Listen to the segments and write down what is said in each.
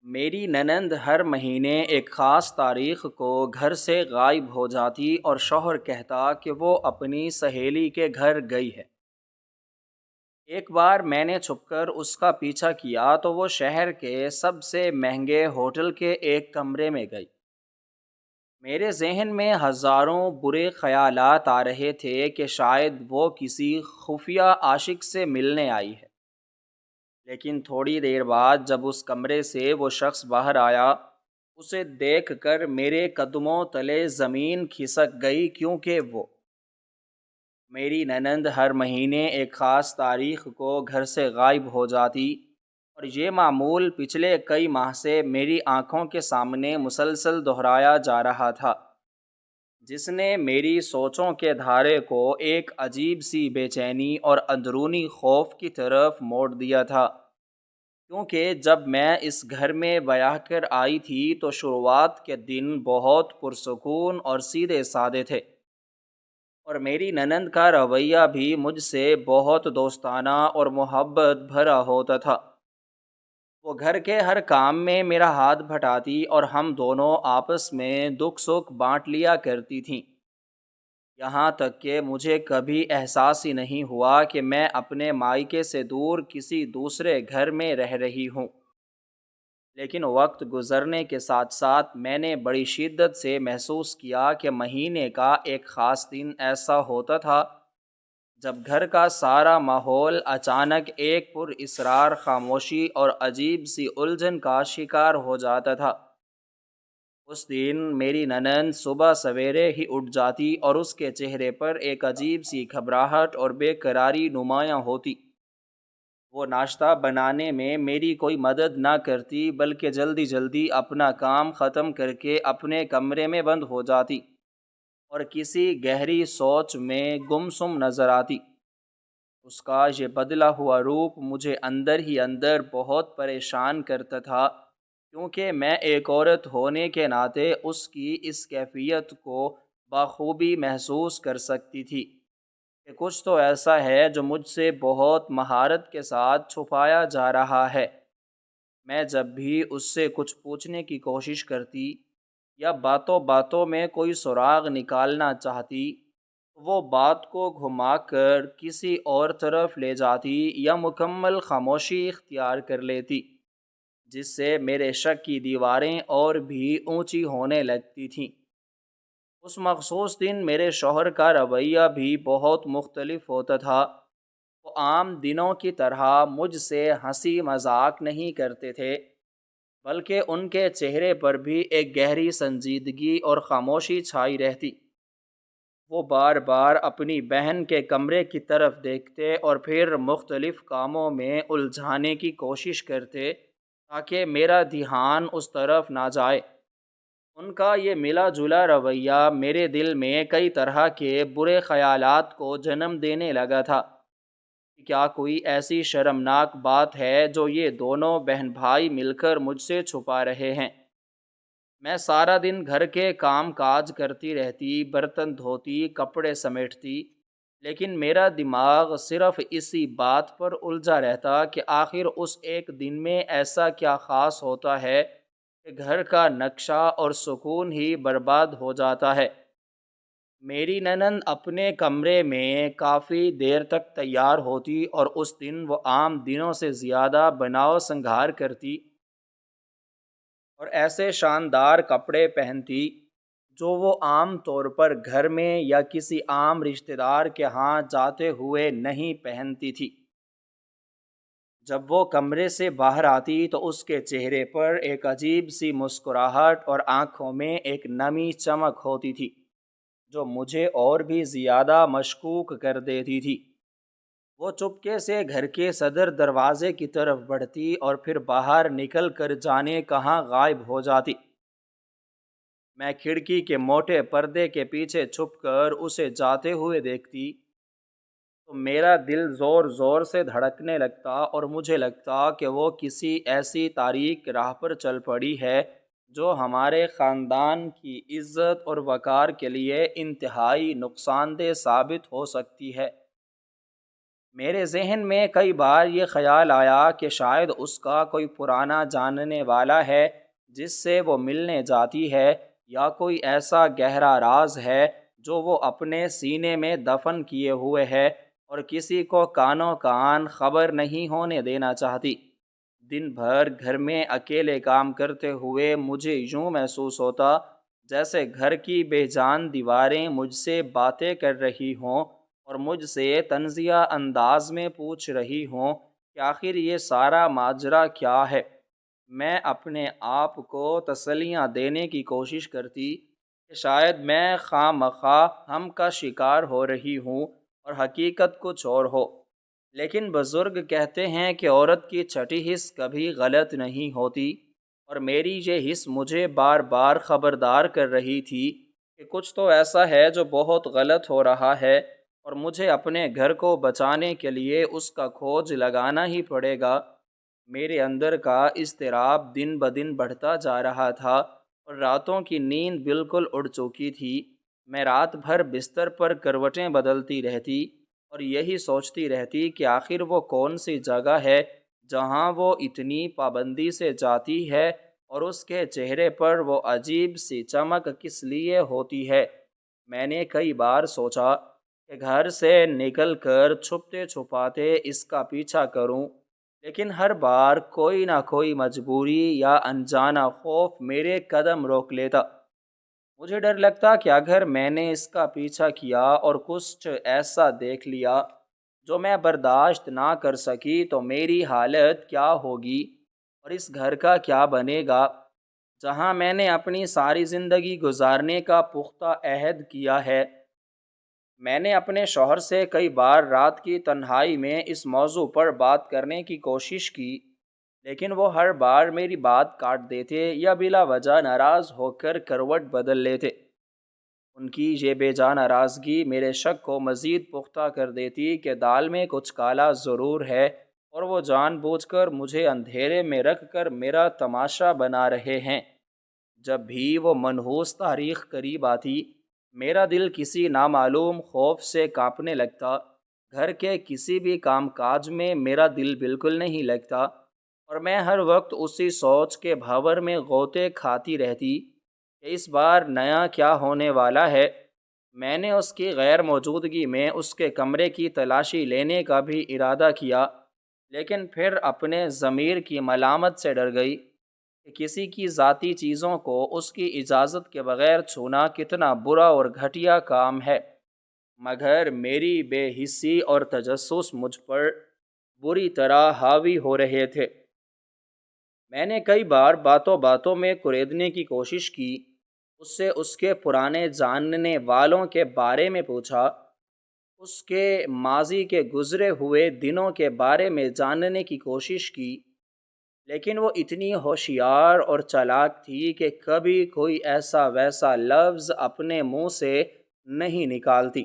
میری ننند ہر مہینے ایک خاص تاریخ کو گھر سے غائب ہو جاتی اور شوہر کہتا کہ وہ اپنی سہیلی کے گھر گئی ہے۔ ایک بار میں نے چھپ کر اس کا پیچھا کیا تو وہ شہر کے سب سے مہنگے ہوٹل کے ایک کمرے میں گئی۔ میرے ذہن میں ہزاروں برے خیالات آ رہے تھے کہ شاید وہ کسی خفیہ عاشق سے ملنے آئی ہے۔ لیکن تھوڑی دیر بعد جب اس کمرے سے وہ شخص باہر آیا، اسے دیکھ کر میرے قدموں تلے زمین کھسک گئی، کیونکہ وہ میری ننند ہر مہینے ایک خاص تاریخ کو گھر سے غائب ہو جاتی، اور یہ معمول پچھلے کئی ماہ سے میری آنکھوں کے سامنے مسلسل دہرایا جا رہا تھا، جس نے میری سوچوں کے دھارے کو ایک عجیب سی بے چینی اور اندرونی خوف کی طرف موڑ دیا تھا۔ کیونکہ جب میں اس گھر میں بیاہ کر آئی تھی تو شروعات کے دن بہت پرسکون اور سیدھے سادے تھے، اور میری ننند کا رویہ بھی مجھ سے بہت دوستانہ اور محبت بھرا ہوتا تھا۔ وہ گھر کے ہر کام میں میرا ہاتھ بٹاتی اور ہم دونوں آپس میں دکھ سکھ بانٹ لیا کرتی تھیں، یہاں تک کہ مجھے کبھی احساس ہی نہیں ہوا کہ میں اپنے مائکے سے دور کسی دوسرے گھر میں رہ رہی ہوں۔ لیکن وقت گزرنے کے ساتھ ساتھ میں نے بڑی شدت سے محسوس کیا کہ مہینے کا ایک خاص دن ایسا ہوتا تھا جب گھر کا سارا ماحول اچانک ایک پر اسرار خاموشی اور عجیب سی الجھن کا شکار ہو جاتا تھا۔ اس دن میری ننند صبح سویرے ہی اٹھ جاتی اور اس کے چہرے پر ایک عجیب سی گھبراہٹ اور بے قراری نمایاں ہوتی۔ وہ ناشتہ بنانے میں میری کوئی مدد نہ کرتی، بلکہ جلدی جلدی اپنا کام ختم کر کے اپنے کمرے میں بند ہو جاتی اور کسی گہری سوچ میں گمسم نظر آتی۔ اس کا یہ بدلا ہوا روپ مجھے اندر ہی اندر بہت پریشان کرتا تھا، کیونکہ میں ایک عورت ہونے کے ناطے اس کی اس کیفیت کو بخوبی محسوس کر سکتی تھی کہ کچھ تو ایسا ہے جو مجھ سے بہت مہارت کے ساتھ چھپایا جا رہا ہے۔ میں جب بھی اس سے کچھ پوچھنے کی کوشش کرتی یا باتوں باتوں میں کوئی سراغ نکالنا چاہتی، وہ بات کو گھما کر کسی اور طرف لے جاتی یا مکمل خاموشی اختیار کر لیتی، جس سے میرے شک کی دیواریں اور بھی اونچی ہونے لگتی تھیں۔ اس مخصوص دن میرے شوہر کا رویہ بھی بہت مختلف ہوتا تھا۔ وہ عام دنوں کی طرح مجھ سے ہنسی مذاق نہیں کرتے تھے، بلکہ ان کے چہرے پر بھی ایک گہری سنجیدگی اور خاموشی چھائی رہتی۔ وہ بار بار اپنی بہن کے کمرے کی طرف دیکھتے اور پھر مختلف کاموں میں الجھانے کی کوشش کرتے تاکہ میرا دھیان اس طرف نہ جائے۔ ان کا یہ ملا جلا رویہ میرے دل میں کئی طرح کے برے خیالات کو جنم دینے لگا تھا کہ کیا کوئی ایسی شرمناک بات ہے جو یہ دونوں بہن بھائی مل کر مجھ سے چھپا رہے ہیں۔ میں سارا دن گھر کے کام کاج کرتی رہتی، برتن دھوتی، کپڑے سمیٹتی، لیکن میرا دماغ صرف اسی بات پر الجھا رہتا کہ آخر اس ایک دن میں ایسا کیا خاص ہوتا ہے کہ گھر کا نقشہ اور سکون ہی برباد ہو جاتا ہے۔ میری ننند اپنے کمرے میں کافی دیر تک تیار ہوتی اور اس دن وہ عام دنوں سے زیادہ بناؤ سنگھار کرتی اور ایسے شاندار کپڑے پہنتی جو وہ عام طور پر گھر میں یا کسی عام رشتہ دار کے ہاں جاتے ہوئے نہیں پہنتی تھی۔ جب وہ کمرے سے باہر آتی تو اس کے چہرے پر ایک عجیب سی مسکراہٹ اور آنکھوں میں ایک نمی چمک ہوتی تھی جو مجھے اور بھی زیادہ مشکوک کر دیتی تھی۔ وہ چپکے سے گھر کے صدر دروازے کی طرف بڑھتی اور پھر باہر نکل کر جانے کہاں غائب ہو جاتی۔ میں کھڑکی کے موٹے پردے کے پیچھے چھپ کر اسے جاتے ہوئے دیکھتی تو میرا دل زور زور سے دھڑکنے لگتا اور مجھے لگتا کہ وہ کسی ایسی تاریک راہ پر چل پڑی ہے جو ہمارے خاندان کی عزت اور وقار کے لیے انتہائی نقصان دہ ثابت ہو سکتی ہے۔ میرے ذہن میں کئی بار یہ خیال آیا کہ شاید اس کا کوئی پرانا جاننے والا ہے جس سے وہ ملنے جاتی ہے، یا کوئی ایسا گہرا راز ہے جو وہ اپنے سینے میں دفن کیے ہوئے ہے اور کسی کو کانوں کان خبر نہیں ہونے دینا چاہتی۔ دن بھر گھر میں اکیلے کام کرتے ہوئے مجھے یوں محسوس ہوتا جیسے گھر کی بے جان دیواریں مجھ سے باتیں کر رہی ہوں اور مجھ سے طنزیہ انداز میں پوچھ رہی ہوں کہ آخر یہ سارا ماجرا کیا ہے۔ میں اپنے آپ کو تسلیاں دینے کی کوشش کرتی کہ شاید میں خواہ مخواہ ہم کا شکار ہو رہی ہوں اور حقیقت کچھ اور ہو، لیکن بزرگ کہتے ہیں کہ عورت کی چھٹی حس کبھی غلط نہیں ہوتی، اور میری یہ حس مجھے بار بار خبردار کر رہی تھی کہ کچھ تو ایسا ہے جو بہت غلط ہو رہا ہے، اور مجھے اپنے گھر کو بچانے کے لیے اس کا کھوج لگانا ہی پڑے گا۔ میرے اندر کا اضطراب دن بدن بڑھتا جا رہا تھا اور راتوں کی نیند بالکل اڑ چکی تھی۔ میں رات بھر بستر پر کروٹیں بدلتی رہتی اور یہی سوچتی رہتی کہ آخر وہ کون سی جگہ ہے جہاں وہ اتنی پابندی سے جاتی ہے، اور اس کے چہرے پر وہ عجیب سی چمک کس لیے ہوتی ہے۔ میں نے کئی بار سوچا کہ گھر سے نکل کر چھپتے چھپاتے اس کا پیچھا کروں، لیکن ہر بار کوئی نہ کوئی مجبوری یا انجانا خوف میرے قدم روک لیتا۔ مجھے ڈر لگتا کہ اگر میں نے اس کا پیچھا کیا اور کچھ ایسا دیکھ لیا جو میں برداشت نہ کر سکی تو میری حالت کیا ہوگی، اور اس گھر کا کیا بنے گا جہاں میں نے اپنی ساری زندگی گزارنے کا پختہ عہد کیا ہے۔ میں نے اپنے شوہر سے کئی بار رات کی تنہائی میں اس موضوع پر بات کرنے کی کوشش کی، لیکن وہ ہر بار میری بات کاٹ دیتے یا بلا وجہ ناراض ہو کر کروٹ بدل لیتے۔ ان کی یہ بے جا ناراضگی میرے شک کو مزید پختہ کر دیتی کہ دال میں کچھ کالا ضرور ہے، اور وہ جان بوجھ کر مجھے اندھیرے میں رکھ کر میرا تماشا بنا رہے ہیں۔ جب بھی وہ منحوس تاریخ قریب آتی، میرا دل کسی نامعلوم خوف سے کانپنے لگتا۔ گھر کے کسی بھی کام کاج میں میرا دل بالکل نہیں لگتا، اور میں ہر وقت اسی سوچ کے بھنور میں غوطے کھاتی رہتی کہ اس بار نیا کیا ہونے والا ہے۔ میں نے اس کی غیر موجودگی میں اس کے کمرے کی تلاشی لینے کا بھی ارادہ کیا، لیکن پھر اپنے ضمیر کی ملامت سے ڈر گئی کہ کسی کی ذاتی چیزوں کو اس کی اجازت کے بغیر چھونا کتنا برا اور گھٹیا کام ہے، مگر میری بے حسی اور تجسس مجھ پر بری طرح حاوی ہو رہے تھے۔ میں نے کئی بار باتوں باتوں میں کریدنے کی کوشش کی، اس سے اس کے پرانے جاننے والوں کے بارے میں پوچھا، اس کے ماضی کے گزرے ہوئے دنوں کے بارے میں جاننے کی کوشش کی، لیکن وہ اتنی ہوشیار اور چالاک تھی کہ کبھی کوئی ایسا ویسا لفظ اپنے منہ سے نہیں نکالتی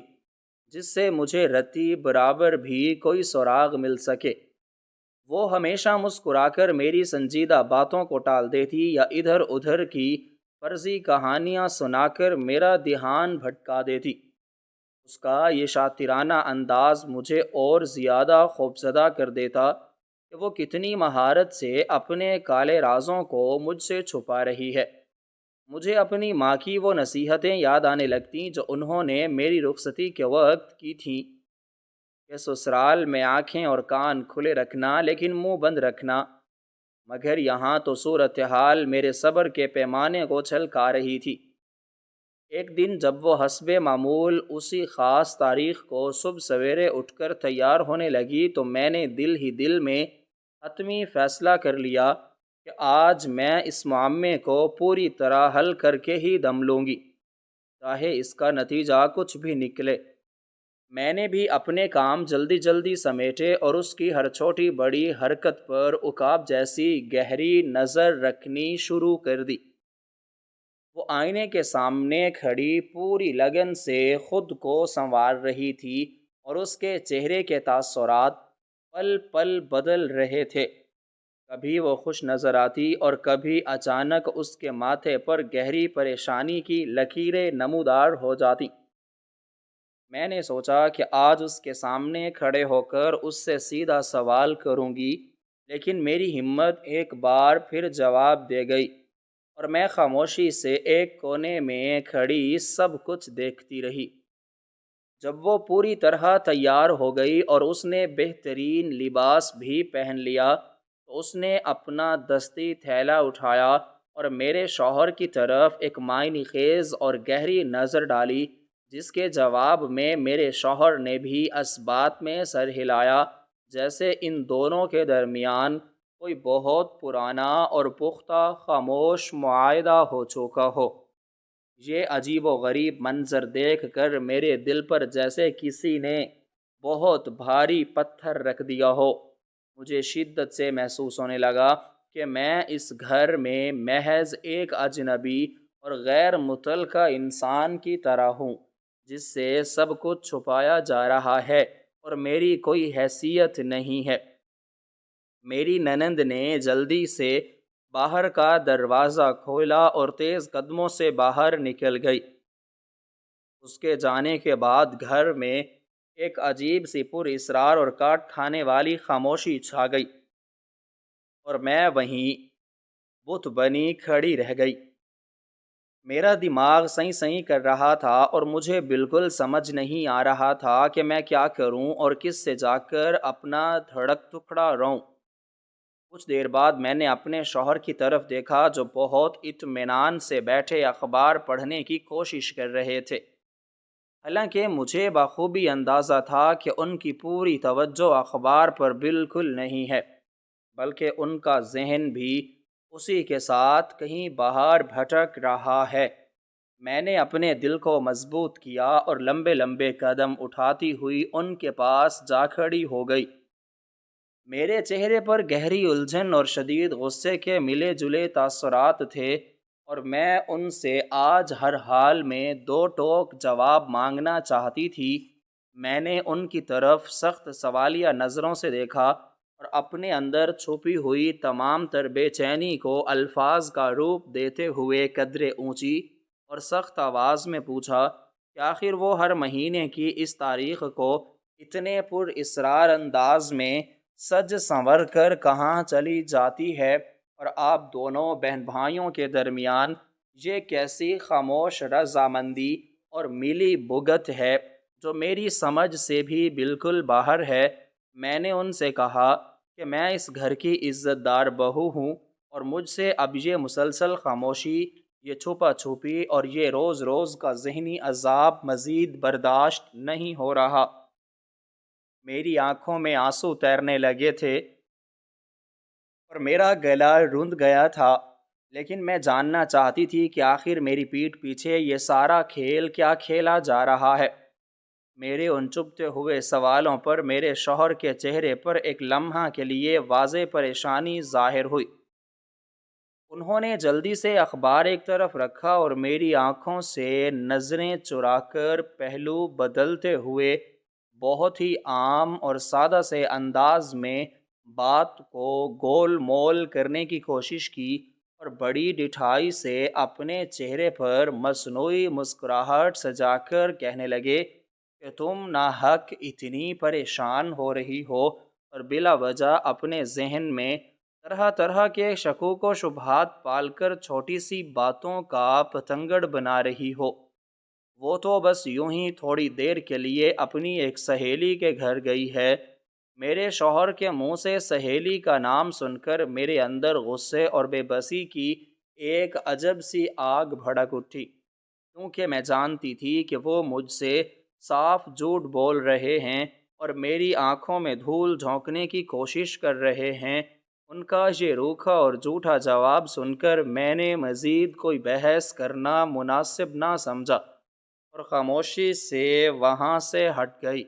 جس سے مجھے رتی برابر بھی کوئی سراغ مل سکے۔ وہ ہمیشہ مسکرا کر میری سنجیدہ باتوں کو ٹال دیتی یا ادھر ادھر کی فرضی کہانیاں سنا کر میرا دھیان بھٹکا دیتی۔ اس کا یہ شاطرانہ انداز مجھے اور زیادہ خوفزدہ کر دیتا کہ وہ کتنی مہارت سے اپنے کالے رازوں کو مجھ سے چھپا رہی ہے۔ مجھے اپنی ماں کی وہ نصیحتیں یاد آنے لگتیں جو انہوں نے میری رخصتی کے وقت کی تھیں کہ سسرال میں آنکھیں اور کان کھلے رکھنا لیکن منہ بند رکھنا، مگر یہاں تو صورتحال میرے صبر کے پیمانے کو چھلکا رہی تھی۔ ایک دن جب وہ حسب معمول اسی خاص تاریخ کو صبح سویرے اٹھ کر تیار ہونے لگی تو میں نے دل ہی دل میں حتمی فیصلہ کر لیا کہ آج میں اس معمے کو پوری طرح حل کر کے ہی دم لوں گی، چاہے اس کا نتیجہ کچھ بھی نکلے۔ میں نے بھی اپنے کام جلدی جلدی سمیٹے اور اس کی ہر چھوٹی بڑی حرکت پر عقاب جیسی گہری نظر رکھنی شروع کر دی۔ وہ آئینے کے سامنے کھڑی پوری لگن سے خود کو سنوار رہی تھی، اور اس کے چہرے کے تاثرات پل پل بدل رہے تھے۔ کبھی وہ خوش نظر آتی اور کبھی اچانک اس کے ماتھے پر گہری پریشانی کی لکیریں نمودار ہو جاتی۔ میں نے سوچا کہ آج اس کے سامنے کھڑے ہو کر اس سے سیدھا سوال کروں گی، لیکن میری ہمت ایک بار پھر جواب دے گئی اور میں خاموشی سے ایک کونے میں کھڑی سب کچھ دیکھتی رہی۔ جب وہ پوری طرح تیار ہو گئی اور اس نے بہترین لباس بھی پہن لیا تو اس نے اپنا دستی تھیلا اٹھایا اور میرے شوہر کی طرف ایک معنی خیز اور گہری نظر ڈالی، جس کے جواب میں میرے شوہر نے بھی اس بات میں سر ہلایا جیسے ان دونوں کے درمیان کوئی بہت پرانا اور پختہ خاموش معاہدہ ہو چکا ہو۔ یہ عجیب و غریب منظر دیکھ کر میرے دل پر جیسے کسی نے بہت بھاری پتھر رکھ دیا ہو۔ مجھے شدت سے محسوس ہونے لگا کہ میں اس گھر میں محض ایک اجنبی اور غیر متعلقہ انسان کی طرح ہوں، جس سے سب کچھ چھپایا جا رہا ہے اور میری کوئی حیثیت نہیں ہے۔ میری ننند نے جلدی سے باہر کا دروازہ کھولا اور تیز قدموں سے باہر نکل گئی۔ اس کے جانے کے بعد گھر میں ایک عجیب سی پر اسرار اور کاٹ کھانے والی خاموشی چھا گئی اور میں وہیں بت بنی کھڑی رہ گئی۔ میرا دماغ سیں سیں کر رہا تھا اور مجھے بالکل سمجھ نہیں آ رہا تھا کہ میں کیا کروں اور کس سے جا کر اپنا دھڑک ٹکڑا روں۔ کچھ دیر بعد میں نے اپنے شوہر کی طرف دیکھا جو بہت اطمینان سے بیٹھے اخبار پڑھنے کی کوشش کر رہے تھے، حالانکہ مجھے بخوبی اندازہ تھا کہ ان کی پوری توجہ اخبار پر بالکل نہیں ہے، بلکہ ان کا ذہن بھی اسی کے ساتھ کہیں باہر بھٹک رہا ہے۔ میں نے اپنے دل کو مضبوط کیا اور لمبے لمبے قدم اٹھاتی ہوئی ان کے پاس جا کھڑی ہو گئی۔ میرے چہرے پر گہری الجھن اور شدید غصے کے ملے جلے تاثرات تھے، اور میں ان سے آج ہر حال میں دو ٹوک جواب مانگنا چاہتی تھی۔ میں نے ان کی طرف سخت سوالیہ نظروں سے دیکھا اور اپنے اندر چھپی ہوئی تمام تر بے چینی کو الفاظ کا روپ دیتے ہوئے قدرے اونچی اور سخت آواز میں پوچھا کہ آخر وہ ہر مہینے کی اس تاریخ کو اتنے پر اسرار انداز میں سج سنور کر کہاں چلی جاتی ہے، اور آپ دونوں بہن بھائیوں کے درمیان یہ کیسی خاموش رضامندی اور ملی بھگت ہے جو میری سمجھ سے بھی بالکل باہر ہے۔ میں نے ان سے کہا کہ میں اس گھر کی عزت دار بہو ہوں اور مجھ سے اب یہ مسلسل خاموشی، یہ چھپا چھپی اور یہ روز روز کا ذہنی عذاب مزید برداشت نہیں ہو رہا۔ میری آنکھوں میں آنسو تیرنے لگے تھے اور میرا گلا رند گیا تھا، لیکن میں جاننا چاہتی تھی کہ آخر میری پیٹھ پیچھے یہ سارا کھیل کیا کھیلا جا رہا ہے۔ میرے ان چبھتے ہوئے سوالوں پر میرے شوہر کے چہرے پر ایک لمحہ کے لیے واضح پریشانی ظاہر ہوئی۔ انہوں نے جلدی سے اخبار ایک طرف رکھا اور میری آنکھوں سے نظریں چرا کر پہلو بدلتے ہوئے بہت ہی عام اور سادہ سے انداز میں بات کو گول مول کرنے کی کوشش کی اور بڑی ڈٹھائی سے اپنے چہرے پر مصنوعی مسکراہٹ سجا کر کہنے لگے کہ تم ناحق اتنی پریشان ہو رہی ہو اور بلا وجہ اپنے ذہن میں طرح طرح کے شکوک و شبہات پال کر چھوٹی سی باتوں کا پتنگڑ بنا رہی ہو۔ وہ تو بس یوں ہی تھوڑی دیر کے لیے اپنی ایک سہیلی کے گھر گئی ہے۔ میرے شوہر کے منہ سے سہیلی کا نام سن کر میرے اندر غصے اور بے بسی کی ایک عجب سی آگ بھڑک اٹھی، کیونکہ میں جانتی تھی کہ وہ مجھ سے صاف جھوٹ بول رہے ہیں اور میری آنکھوں میں دھول جھونکنے کی کوشش کر رہے ہیں۔ ان کا یہ روکھا اور جھوٹا جواب سن کر میں نے مزید کوئی بحث کرنا مناسب نہ سمجھا اور خاموشی سے وہاں سے ہٹ گئی،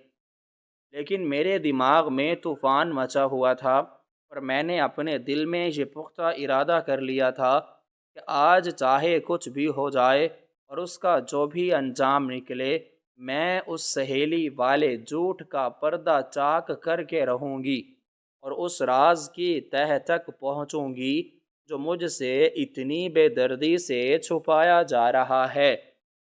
لیکن میرے دماغ میں طوفان مچا ہوا تھا اور میں نے اپنے دل میں یہ پختہ ارادہ کر لیا تھا کہ آج چاہے کچھ بھی ہو جائے اور اس کا جو بھی انجام نکلے، میں اس سہیلی والے جھوٹ کا پردہ چاک کر کے رہوں گی اور اس راز کی تہہ تک پہنچوں گی جو مجھ سے اتنی بے دردی سے چھپایا جا رہا ہے۔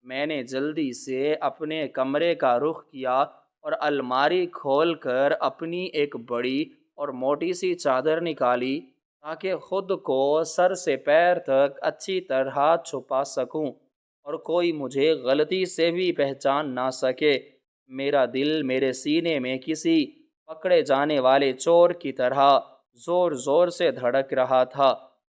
میں نے جلدی سے اپنے کمرے کا رخ کیا اور الماری کھول کر اپنی ایک بڑی اور موٹی سی چادر نکالی تاکہ خود کو سر سے پیر تک اچھی طرح چھپا سکوں اور کوئی مجھے غلطی سے بھی پہچان نہ سکے۔ میرا دل میرے سینے میں کسی پکڑے جانے والے چور کی طرح زور زور سے دھڑک رہا تھا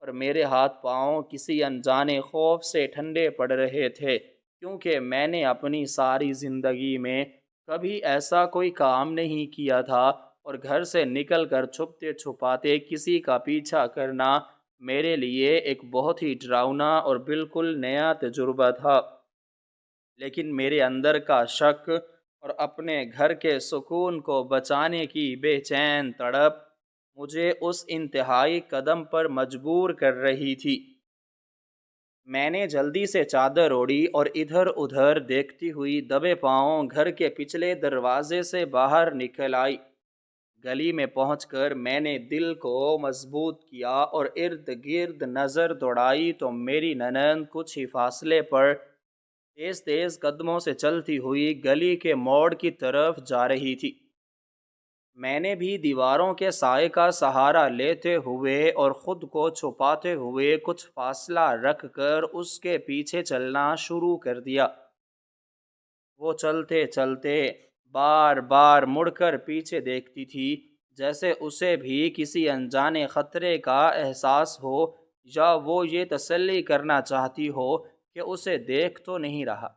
اور میرے ہاتھ پاؤں کسی انجانے خوف سے ٹھنڈے پڑ رہے تھے، کیونکہ میں نے اپنی ساری زندگی میں کبھی ایسا کوئی کام نہیں کیا تھا اور گھر سے نکل کر چھپتے چھپاتے کسی کا پیچھا کرنا میرے لیے ایک بہت ہی ڈراؤنا اور بالکل نیا تجربہ تھا۔ لیکن میرے اندر کا شک اور اپنے گھر کے سکون کو بچانے کی بے چین تڑپ مجھے اس انتہائی قدم پر مجبور کر رہی تھی۔ میں نے جلدی سے چادر اوڑھی اور ادھر ادھر دیکھتی ہوئی دبے پاؤں گھر کے پچھلے دروازے سے باہر نکل آئی۔ گلی میں پہنچ کر میں نے دل کو مضبوط کیا اور ارد گرد نظر دوڑائی تو میری ننند کچھ ہی فاصلے پر تیز تیز قدموں سے چلتی ہوئی گلی کے موڑ کی طرف جا رہی تھی۔ میں نے بھی دیواروں کے سائے کا سہارا لیتے ہوئے اور خود کو چھپاتے ہوئے کچھ فاصلہ رکھ کر اس کے پیچھے چلنا شروع کر دیا۔ وہ چلتے چلتے بار بار مڑ کر پیچھے دیکھتی تھی، جیسے اسے بھی کسی انجانے خطرے کا احساس ہو یا وہ یہ تسلی کرنا چاہتی ہو کہ اسے دیکھ تو نہیں رہا۔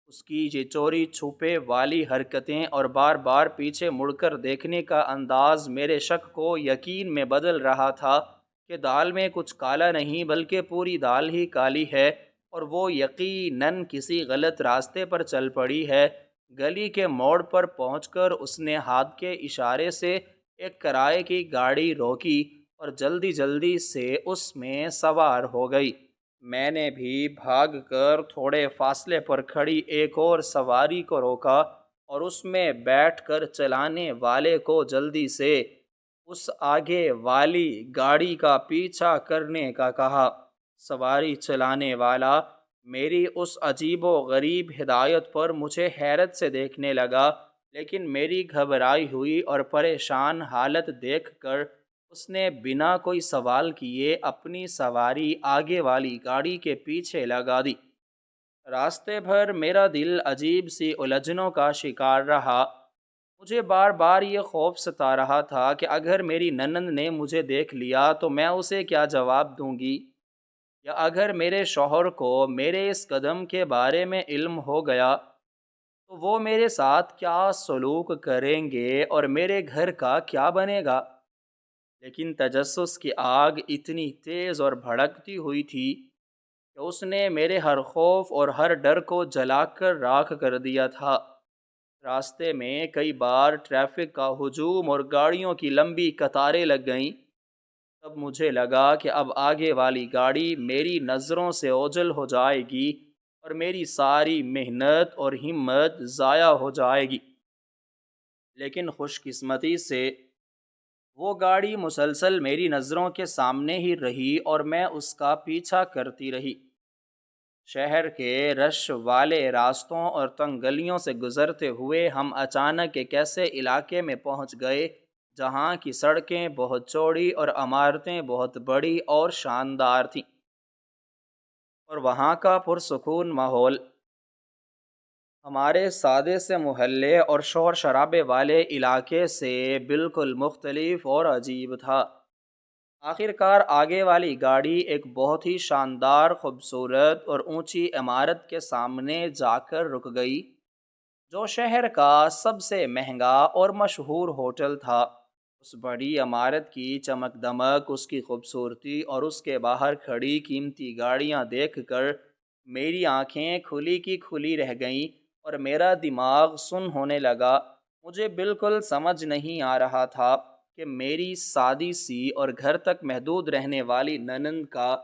اس کی یہ چوری چھپے والی حرکتیں اور بار بار پیچھے مڑ کر دیکھنے کا انداز میرے شک کو یقین میں بدل رہا تھا کہ دال میں کچھ کالا نہیں بلکہ پوری دال ہی کالی ہے اور وہ یقیناً کسی غلط راستے پر چل پڑی ہے۔ گلی کے موڑ پر پہنچ کر اس نے ہاتھ کے اشارے سے ایک کرائے کی گاڑی روکی اور جلدی جلدی سے اس میں سوار ہو گئی۔ میں نے بھی بھاگ کر تھوڑے فاصلے پر کھڑی ایک اور سواری کو روکا اور اس میں بیٹھ کر چلانے والے کو جلدی سے اس آگے والی گاڑی کا پیچھا کرنے کا کہا۔ سواری چلانے والا میری اس عجیب و غریب ہدایت پر مجھے حیرت سے دیکھنے لگا، لیکن میری گھبرائی ہوئی اور پریشان حالت دیکھ کر اس نے بنا کوئی سوال کیے اپنی سواری آگے والی گاڑی کے پیچھے لگا دی۔ راستے بھر میرا دل عجیب سی الجھنوں کا شکار رہا۔ مجھے بار بار یہ خوف ستا رہا تھا کہ اگر میری ننند نے مجھے دیکھ لیا تو میں اسے کیا جواب دوں گی، یا اگر میرے شوہر کو میرے اس قدم کے بارے میں علم ہو گیا تو وہ میرے ساتھ کیا سلوک کریں گے اور میرے گھر کا کیا بنے گا۔ لیکن تجسس کی آگ اتنی تیز اور بھڑکتی ہوئی تھی کہ اس نے میرے ہر خوف اور ہر ڈر کو جلا کر راکھ کر دیا تھا۔ راستے میں کئی بار ٹریفک کا ہجوم اور گاڑیوں کی لمبی قطاریں لگ گئیں۔ تب مجھے لگا کہ اب آگے والی گاڑی میری نظروں سے اوجھل ہو جائے گی اور میری ساری محنت اور ہمت ضائع ہو جائے گی۔ لیکن خوش قسمتی سے وہ گاڑی مسلسل میری نظروں کے سامنے ہی رہی اور میں اس کا پیچھا کرتی رہی۔ شہر کے رش والے راستوں اور تنگ گلیوں سے گزرتے ہوئے ہم اچانک ایک ایسے علاقے میں پہنچ گئے جہاں کی سڑکیں بہت چوڑی اور عمارتیں بہت بڑی اور شاندار تھیں، اور وہاں کا پرسکون ماحول ہمارے سادے سے محلے اور شور شرابے والے علاقے سے بالکل مختلف اور عجیب تھا۔ آخر کار آگے والی گاڑی ایک بہت ہی شاندار، خوبصورت اور اونچی عمارت کے سامنے جا کر رک گئی، جو شہر کا سب سے مہنگا اور مشہور ہوٹل تھا۔ اس بڑی عمارت کی چمک دمک، اس کی خوبصورتی اور اس کے باہر کھڑی قیمتی گاڑیاں دیکھ کر میری آنکھیں کھلی کی کھلی رہ گئیں اور میرا دماغ سن ہونے لگا۔ مجھے بالکل سمجھ نہیں آ رہا تھا کہ میری سادی سی اور گھر تک محدود رہنے والی ننند کا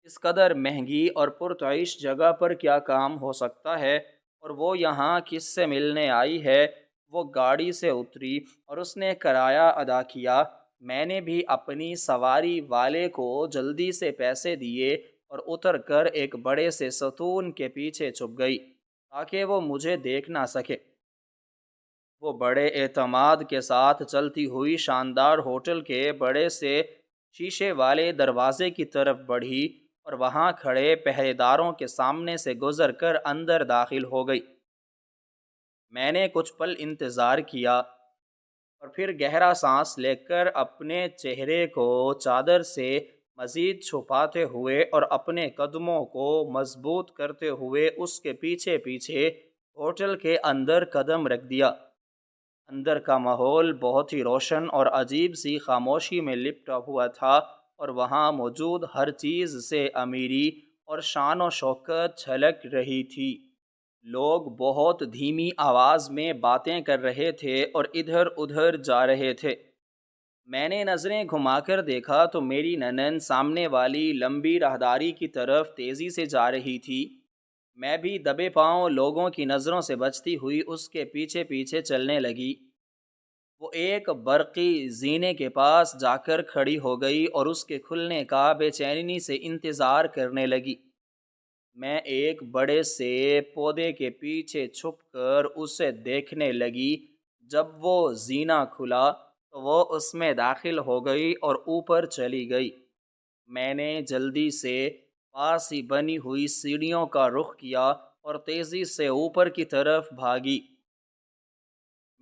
اس قدر مہنگی اور پرتعیش جگہ پر کیا کام ہو سکتا ہے اور وہ یہاں کس سے ملنے آئی ہے۔ وہ گاڑی سے اتری اور اس نے کرایہ ادا کیا۔ میں نے بھی اپنی سواری والے کو جلدی سے پیسے دیے اور اتر کر ایک بڑے سے ستون کے پیچھے چھپ گئی۔ تاکہ وہ مجھے دیکھ نہ سکے۔ وہ بڑے اعتماد کے ساتھ چلتی ہوئی شاندار ہوٹل کے بڑے سے شیشے والے دروازے کی طرف بڑھی اور وہاں کھڑے پہرے داروں کے سامنے سے گزر کر اندر داخل ہو گئی۔ میں نے کچھ پل انتظار کیا اور پھر گہرا سانس لے کر اپنے چہرے کو چادر سے مزید چھپاتے ہوئے اور اپنے قدموں کو مضبوط کرتے ہوئے اس کے پیچھے پیچھے ہوٹل کے اندر قدم رکھ دیا۔ اندر کا ماحول بہت ہی روشن اور عجیب سی خاموشی میں لپٹا ہوا تھا، اور وہاں موجود ہر چیز سے امیری اور شان و شوکت جھلک رہی تھی۔ لوگ بہت دھیمی آواز میں باتیں کر رہے تھے اور ادھر ادھر جا رہے تھے۔ میں نے نظریں گھما کر دیکھا تو میری ننند سامنے والی لمبی راہداری کی طرف تیزی سے جا رہی تھی۔ میں بھی دبے پاؤں لوگوں کی نظروں سے بچتی ہوئی اس کے پیچھے پیچھے چلنے لگی۔ وہ ایک برقی زینے کے پاس جا کر کھڑی ہو گئی اور اس کے کھلنے کا بے چینی سے انتظار کرنے لگی۔ میں ایک بڑے سے پودے کے پیچھے چھپ کر اسے دیکھنے لگی۔ جب وہ زینہ کھلا تو وہ اس میں داخل ہو گئی اور اوپر چلی گئی۔ میں نے جلدی سے پاس ہی بنی ہوئی سیڑھیوں کا رخ کیا اور تیزی سے اوپر کی طرف بھاگی۔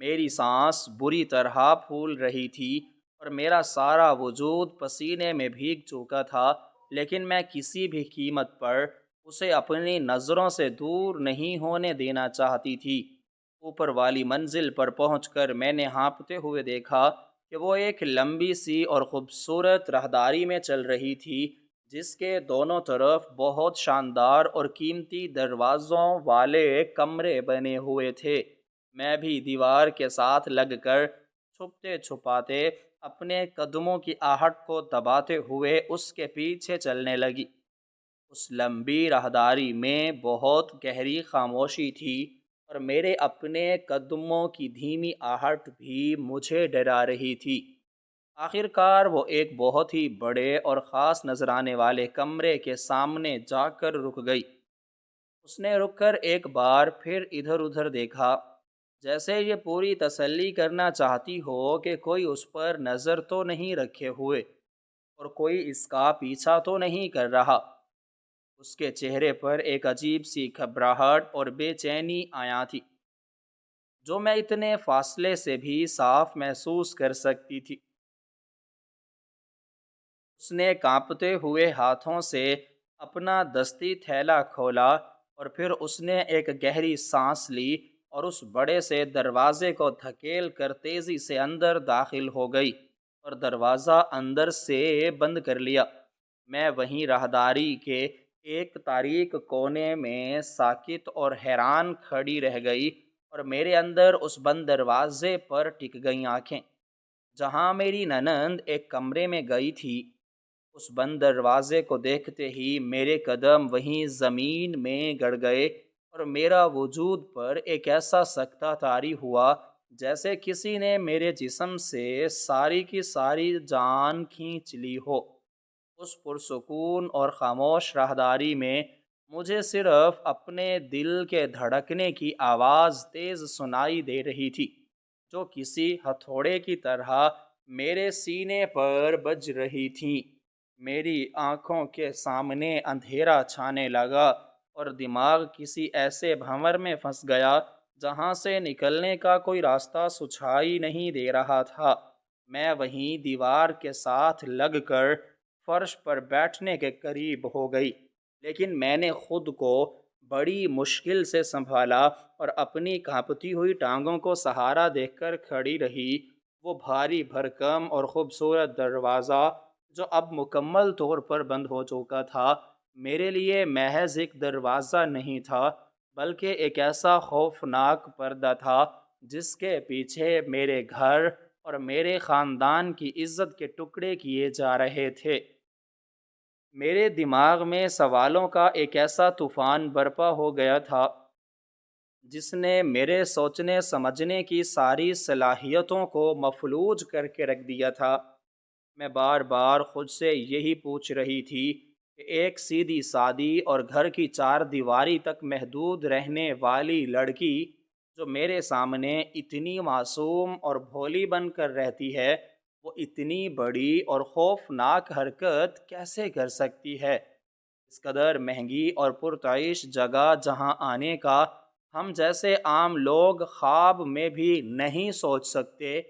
میری سانس بری طرح پھول رہی تھی اور میرا سارا وجود پسینے میں بھیگ چکا تھا، لیکن میں کسی بھی قیمت پر اسے اپنی نظروں سے دور نہیں ہونے دینا چاہتی تھی۔ اوپر والی منزل پر پہنچ کر میں نے ہانپتے ہوئے دیکھا کہ وہ ایک لمبی سی اور خوبصورت راہداری میں چل رہی تھی، جس کے دونوں طرف بہت شاندار اور قیمتی دروازوں والے کمرے بنے ہوئے تھے۔ میں بھی دیوار کے ساتھ لگ کر چھپتے چھپاتے اپنے قدموں کی آہٹ کو دباتے ہوئے اس کے پیچھے چلنے لگی۔ اس لمبی راہداری میں بہت گہری خاموشی تھی اور میرے اپنے قدموں کی دھیمی آہٹ بھی مجھے ڈرا رہی تھی۔ آخر کار وہ ایک بہت ہی بڑے اور خاص نظر آنے والے کمرے کے سامنے جا کر رک گئی۔ اس نے رک کر ایک بار پھر ادھر ادھر دیکھا، جیسے یہ پوری تسلی کرنا چاہتی ہو کہ کوئی اس پر نظر تو نہیں رکھے ہوئے اور کوئی اس کا پیچھا تو نہیں کر رہا۔ اس کے چہرے پر ایک عجیب سی گھبراہٹ اور بے چینی آیا تھی، جو میں اتنے فاصلے سے بھی صاف محسوس کر سکتی تھی۔ اس نے کانپتے ہوئے ہاتھوں سے اپنا دستی تھیلا کھولا اور پھر اس نے ایک گہری سانس لی اور اس بڑے سے دروازے کو دھکیل کر تیزی سے اندر داخل ہو گئی اور دروازہ اندر سے بند کر لیا۔ میں وہیں راہداری کے ایک تاریک کونے میں ساکت اور حیران کھڑی رہ گئی اور میرے اندر اس بند دروازے پر ٹک گئیں آنکھیں۔ جہاں میری ننند ایک کمرے میں گئی تھی، اس بند دروازے کو دیکھتے ہی میرے قدم وہیں زمین میں گڑ گئے اور میرا وجود پر ایک ایسا سکتہ طاری ہوا جیسے کسی نے میرے جسم سے ساری کی ساری جان کھینچ لی ہو۔ اس پرسکون اور خاموش راہداری میں مجھے صرف اپنے دل کے دھڑکنے کی آواز تیز سنائی دے رہی تھی، جو کسی ہتھوڑے کی طرح میرے سینے پر بج رہی تھی۔ میری آنکھوں کے سامنے اندھیرا چھانے لگا اور دماغ کسی ایسے بھنور میں پھنس گیا جہاں سے نکلنے کا کوئی راستہ سجھائی نہیں دے رہا تھا۔ میں وہیں دیوار کے ساتھ لگ کر فرش پر بیٹھنے کے قریب ہو گئی، لیکن میں نے خود کو بڑی مشکل سے سنبھالا اور اپنی کانپتی ہوئی ٹانگوں کو سہارا دیکھ کر کھڑی رہی۔ وہ بھاری بھرکم اور خوبصورت دروازہ، جو اب مکمل طور پر بند ہو چکا تھا، میرے لیے محض ایک دروازہ نہیں تھا، بلکہ ایک ایسا خوفناک پردہ تھا جس کے پیچھے میرے گھر اور میرے خاندان کی عزت کے ٹکڑے کیے جا رہے تھے۔ میرے دماغ میں سوالوں کا ایک ایسا طوفان برپا ہو گیا تھا جس نے میرے سوچنے سمجھنے کی ساری صلاحیتوں کو مفلوج کر کے رکھ دیا تھا۔ میں بار بار خود سے یہی پوچھ رہی تھی کہ ایک سیدھی سادی اور گھر کی چار دیواری تک محدود رہنے والی لڑکی جو میرے سامنے اتنی معصوم اور بھولی بن کر رہتی ہے، وہ اتنی بڑی اور خوفناک حرکت کیسے کر سکتی ہے؟ اس قدر مہنگی اور پرتعیش جگہ جہاں آنے کا ہم جیسے عام لوگ خواب میں بھی نہیں سوچ سکتے،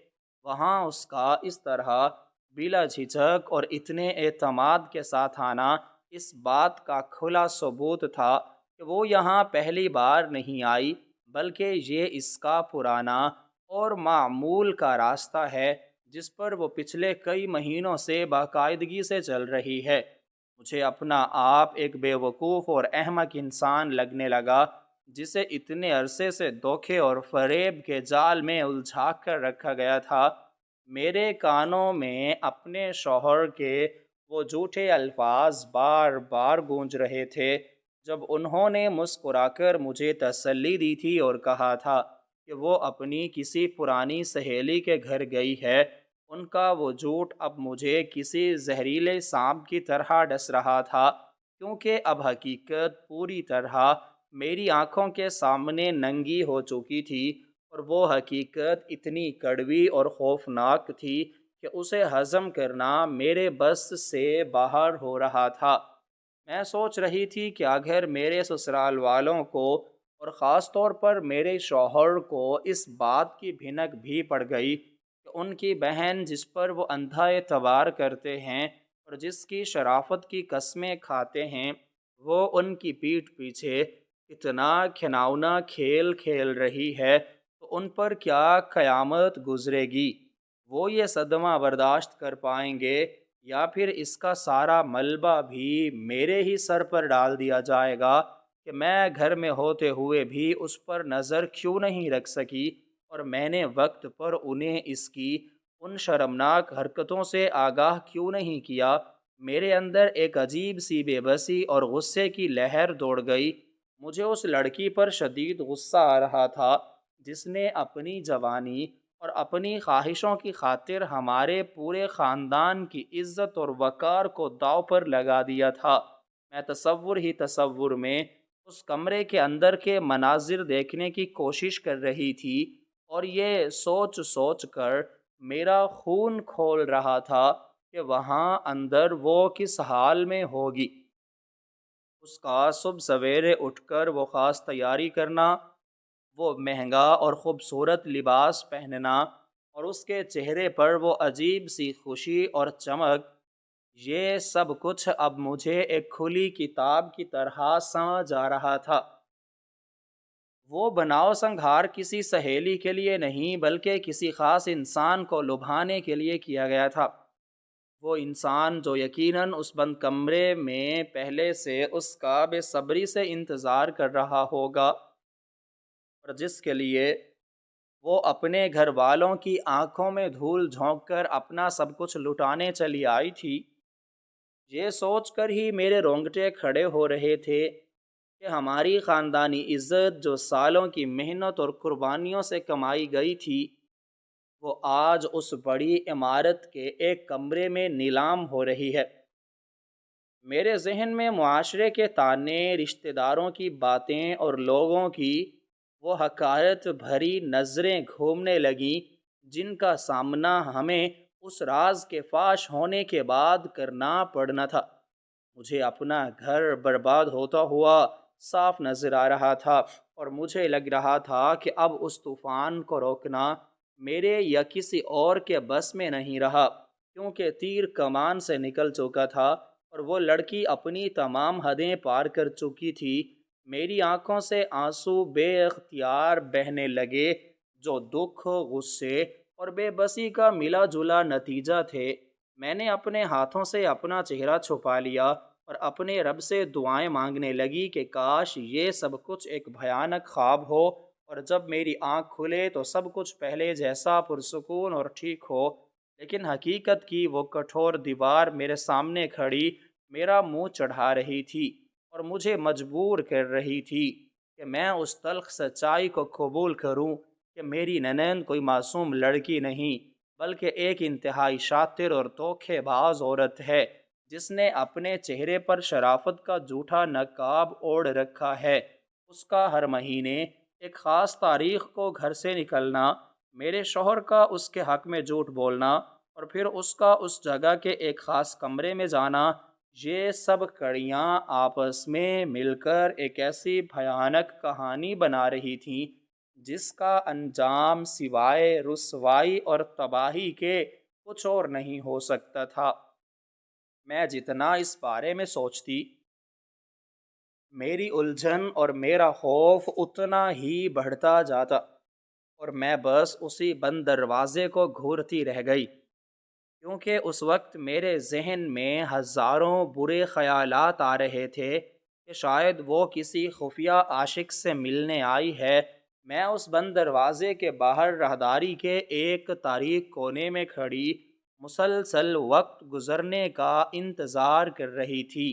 وہاں اس کا اس طرح بلا جھجک اور اتنے اعتماد کے ساتھ آنا اس بات کا کھلا ثبوت تھا کہ وہ یہاں پہلی بار نہیں آئی، بلکہ یہ اس کا پرانا اور معمول کا راستہ ہے جس پر وہ پچھلے کئی مہینوں سے باقاعدگی سے چل رہی ہے۔ مجھے اپنا آپ ایک بے وقوف اور احمق انسان لگنے لگا جسے اتنے عرصے سے دھوکے اور فریب کے جال میں الجھا کر رکھا گیا تھا۔ میرے کانوں میں اپنے شوہر کے وہ جھوٹے الفاظ بار بار گونج رہے تھے جب انہوں نے مسکرا کر مجھے تسلی دی تھی اور کہا تھا کہ وہ اپنی کسی پرانی سہیلی کے گھر گئی ہے۔ ان کا وہ جھوٹ اب مجھے کسی زہریلے سانپ کی طرح ڈس رہا تھا، کیونکہ اب حقیقت پوری طرح میری آنکھوں کے سامنے ننگی ہو چکی تھی، اور وہ حقیقت اتنی کڑوی اور خوفناک تھی کہ اسے ہضم کرنا میرے بس سے باہر ہو رہا تھا۔ میں سوچ رہی تھی کہ اگر میرے سسرال والوں کو اور خاص طور پر میرے شوہر کو اس بات کی بھنک بھی پڑ گئی کہ ان کی بہن جس پر وہ اندھا اعتبار کرتے ہیں اور جس کی شرافت کی قسمیں کھاتے ہیں، وہ ان کی پیٹھ پیچھے اتنا گھناؤنا کھیل کھیل رہی ہے، تو ان پر کیا قیامت گزرے گی؟ وہ یہ صدمہ برداشت کر پائیں گے یا پھر اس کا سارا ملبہ بھی میرے ہی سر پر ڈال دیا جائے گا کہ میں گھر میں ہوتے ہوئے بھی اس پر نظر کیوں نہیں رکھ سکی اور میں نے وقت پر انہیں اس کی ان شرمناک حرکتوں سے آگاہ کیوں نہیں کیا؟ میرے اندر ایک عجیب سی بے بسی اور غصے کی لہر دوڑ گئی۔ مجھے اس لڑکی پر شدید غصہ آ رہا تھا جس نے اپنی جوانی اور اپنی خواہشوں کی خاطر ہمارے پورے خاندان کی عزت اور وقار کو داؤ پر لگا دیا تھا۔ میں تصور میں اس کمرے کے اندر کے مناظر دیکھنے کی کوشش کر رہی تھی، اور یہ سوچ سوچ کر میرا خون کھول رہا تھا کہ وہاں اندر وہ کس حال میں ہوگی۔ اس کا صبح سویرے اٹھ کر وہ خاص تیاری کرنا، وہ مہنگا اور خوبصورت لباس پہننا، اور اس کے چہرے پر وہ عجیب سی خوشی اور چمک، یہ سب کچھ اب مجھے ایک کھلی کتاب کی طرح سمجھ آ رہا تھا۔ وہ بناؤ سنگھار کسی سہیلی کے لیے نہیں بلکہ کسی خاص انسان کو لبھانے کے لیے کیا گیا تھا۔ وہ انسان جو یقیناً اس بند کمرے میں پہلے سے اس کا بے صبری سے انتظار کر رہا ہوگا، اور جس کے لیے وہ اپنے گھر والوں کی آنکھوں میں دھول جھونک کر اپنا سب کچھ لٹانے چلی آئی تھی۔ یہ سوچ کر ہی میرے رونگٹے کھڑے ہو رہے تھے کہ ہماری خاندانی عزت جو سالوں کی محنت اور قربانیوں سے کمائی گئی تھی، وہ آج اس بڑی عمارت کے ایک کمرے میں نیلام ہو رہی ہے۔ میرے ذہن میں معاشرے کے طانے، رشتہ داروں کی باتیں اور لوگوں کی وہ حقارت بھری نظریں گھومنے لگیں جن کا سامنا ہمیں اس راز کے فاش ہونے کے بعد کرنا پڑنا تھا۔ مجھے اپنا گھر برباد ہوتا ہوا صاف نظر آ رہا تھا، اور مجھے لگ رہا تھا کہ اب اس طوفان کو روکنا میرے یا کسی اور کے بس میں نہیں رہا، کیونکہ تیر کمان سے نکل چکا تھا اور وہ لڑکی اپنی تمام حدیں پار کر چکی تھی۔ میری آنکھوں سے آنسو بے اختیار بہنے لگے جو دکھ، غصے اور بے بسی کا ملا جلا نتیجہ تھے۔ میں نے اپنے ہاتھوں سے اپنا چہرہ چھپا لیا اور اپنے رب سے دعائیں مانگنے لگی کہ کاش یہ سب کچھ ایک بھیانک خواب ہو، اور جب میری آنکھ کھلے تو سب کچھ پہلے جیسا پرسکون اور ٹھیک ہو۔ لیکن حقیقت کی وہ کٹھور دیوار میرے سامنے کھڑی میرا منہ چڑھا رہی تھی اور مجھے مجبور کر رہی تھی کہ میں اس تلخ سچائی کو قبول کروں کہ میری ننند کوئی معصوم لڑکی نہیں بلکہ ایک انتہائی شاطر اور دھوکے باز عورت ہے، جس نے اپنے چہرے پر شرافت کا جھوٹا نقاب اوڑھ رکھا ہے، اس کا ہر مہینے ایک خاص تاریخ کو گھر سے نکلنا، میرے شوہر کا اس کے حق میں جھوٹ بولنا، اور پھر اس کا اس جگہ کے ایک خاص کمرے میں جانا، یہ سب کڑیاں آپس میں مل کر ایک ایسی بھیانک کہانی بنا رہی تھیں جس کا انجام سوائے رسوائی اور تباہی کے کچھ اور نہیں ہو سکتا تھا۔ میں جتنا اس بارے میں سوچتی، میری الجھن اور میرا خوف اتنا ہی بڑھتا جاتا، اور میں بس اسی بند دروازے کو گھورتی رہ گئی، کیونکہ اس وقت میرے ذہن میں ہزاروں برے خیالات آ رہے تھے کہ شاید وہ کسی خفیہ عاشق سے ملنے آئی ہے۔ میں اس بند دروازے کے باہر راہداری کے ایک تاریک کونے میں کھڑی مسلسل وقت گزرنے کا انتظار کر رہی تھی،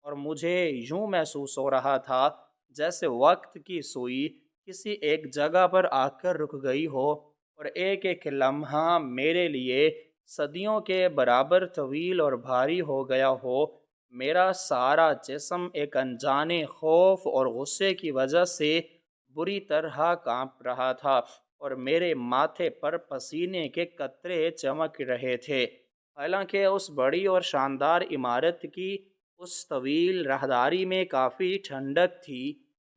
اور مجھے یوں محسوس ہو رہا تھا جیسے وقت کی سوئی کسی ایک جگہ پر آ کر رک گئی ہو، اور ایک ایک لمحہ میرے لیے صدیوں کے برابر طویل اور بھاری ہو گیا ہو۔ میرا سارا جسم ایک انجانے خوف اور غصے کی وجہ سے بری طرح کانپ رہا تھا، اور میرے ماتھے پر پسینے کے قطرے چمک رہے تھے۔ حالانکہ اس بڑی اور شاندار عمارت کی اس طویل راہداری میں کافی ٹھنڈک تھی،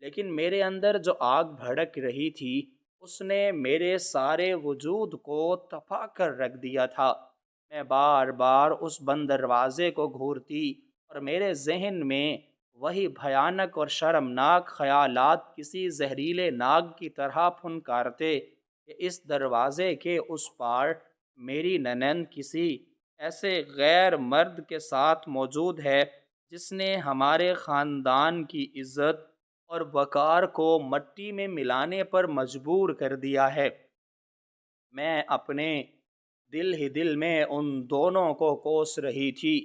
لیکن میرے اندر جو آگ بھڑک رہی تھی اس نے میرے سارے وجود کو تپا کر رکھ دیا تھا۔ میں بار بار اس بند دروازے کو گھورتی، اور میرے ذہن میں وہی بھیانک اور شرمناک خیالات کسی زہریلے ناگ کی طرح پھنکارتے کہ اس دروازے کے اس پار میری ننند کسی ایسے غیر مرد کے ساتھ موجود ہے جس نے ہمارے خاندان کی عزت اور وقار کو مٹی میں ملانے پر مجبور کر دیا ہے۔ میں اپنے دل ہی دل میں ان دونوں کو کوس رہی تھی،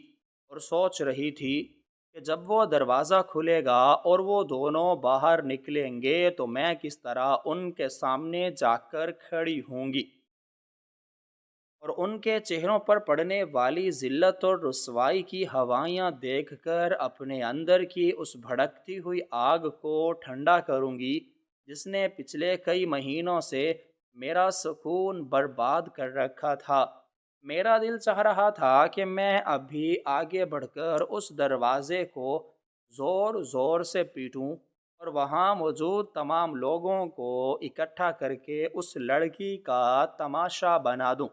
اور سوچ رہی تھی کہ جب وہ دروازہ کھلے گا اور وہ دونوں باہر نکلیں گے تو میں کس طرح ان کے سامنے جا کر کھڑی ہوں گی، اور ان کے چہروں پر پڑنے والی ذلت اور رسوائی کی ہوائیاں دیکھ کر اپنے اندر کی اس بھڑکتی ہوئی آگ کو ٹھنڈا کروں گی جس نے پچھلے کئی مہینوں سے میرا سکون برباد کر رکھا تھا۔ میرا دل چاہ رہا تھا کہ میں ابھی آگے بڑھ کر اس دروازے کو زور زور سے پیٹوں، اور وہاں موجود تمام لوگوں کو اکٹھا کر کے اس لڑکی کا تماشا بنا دوں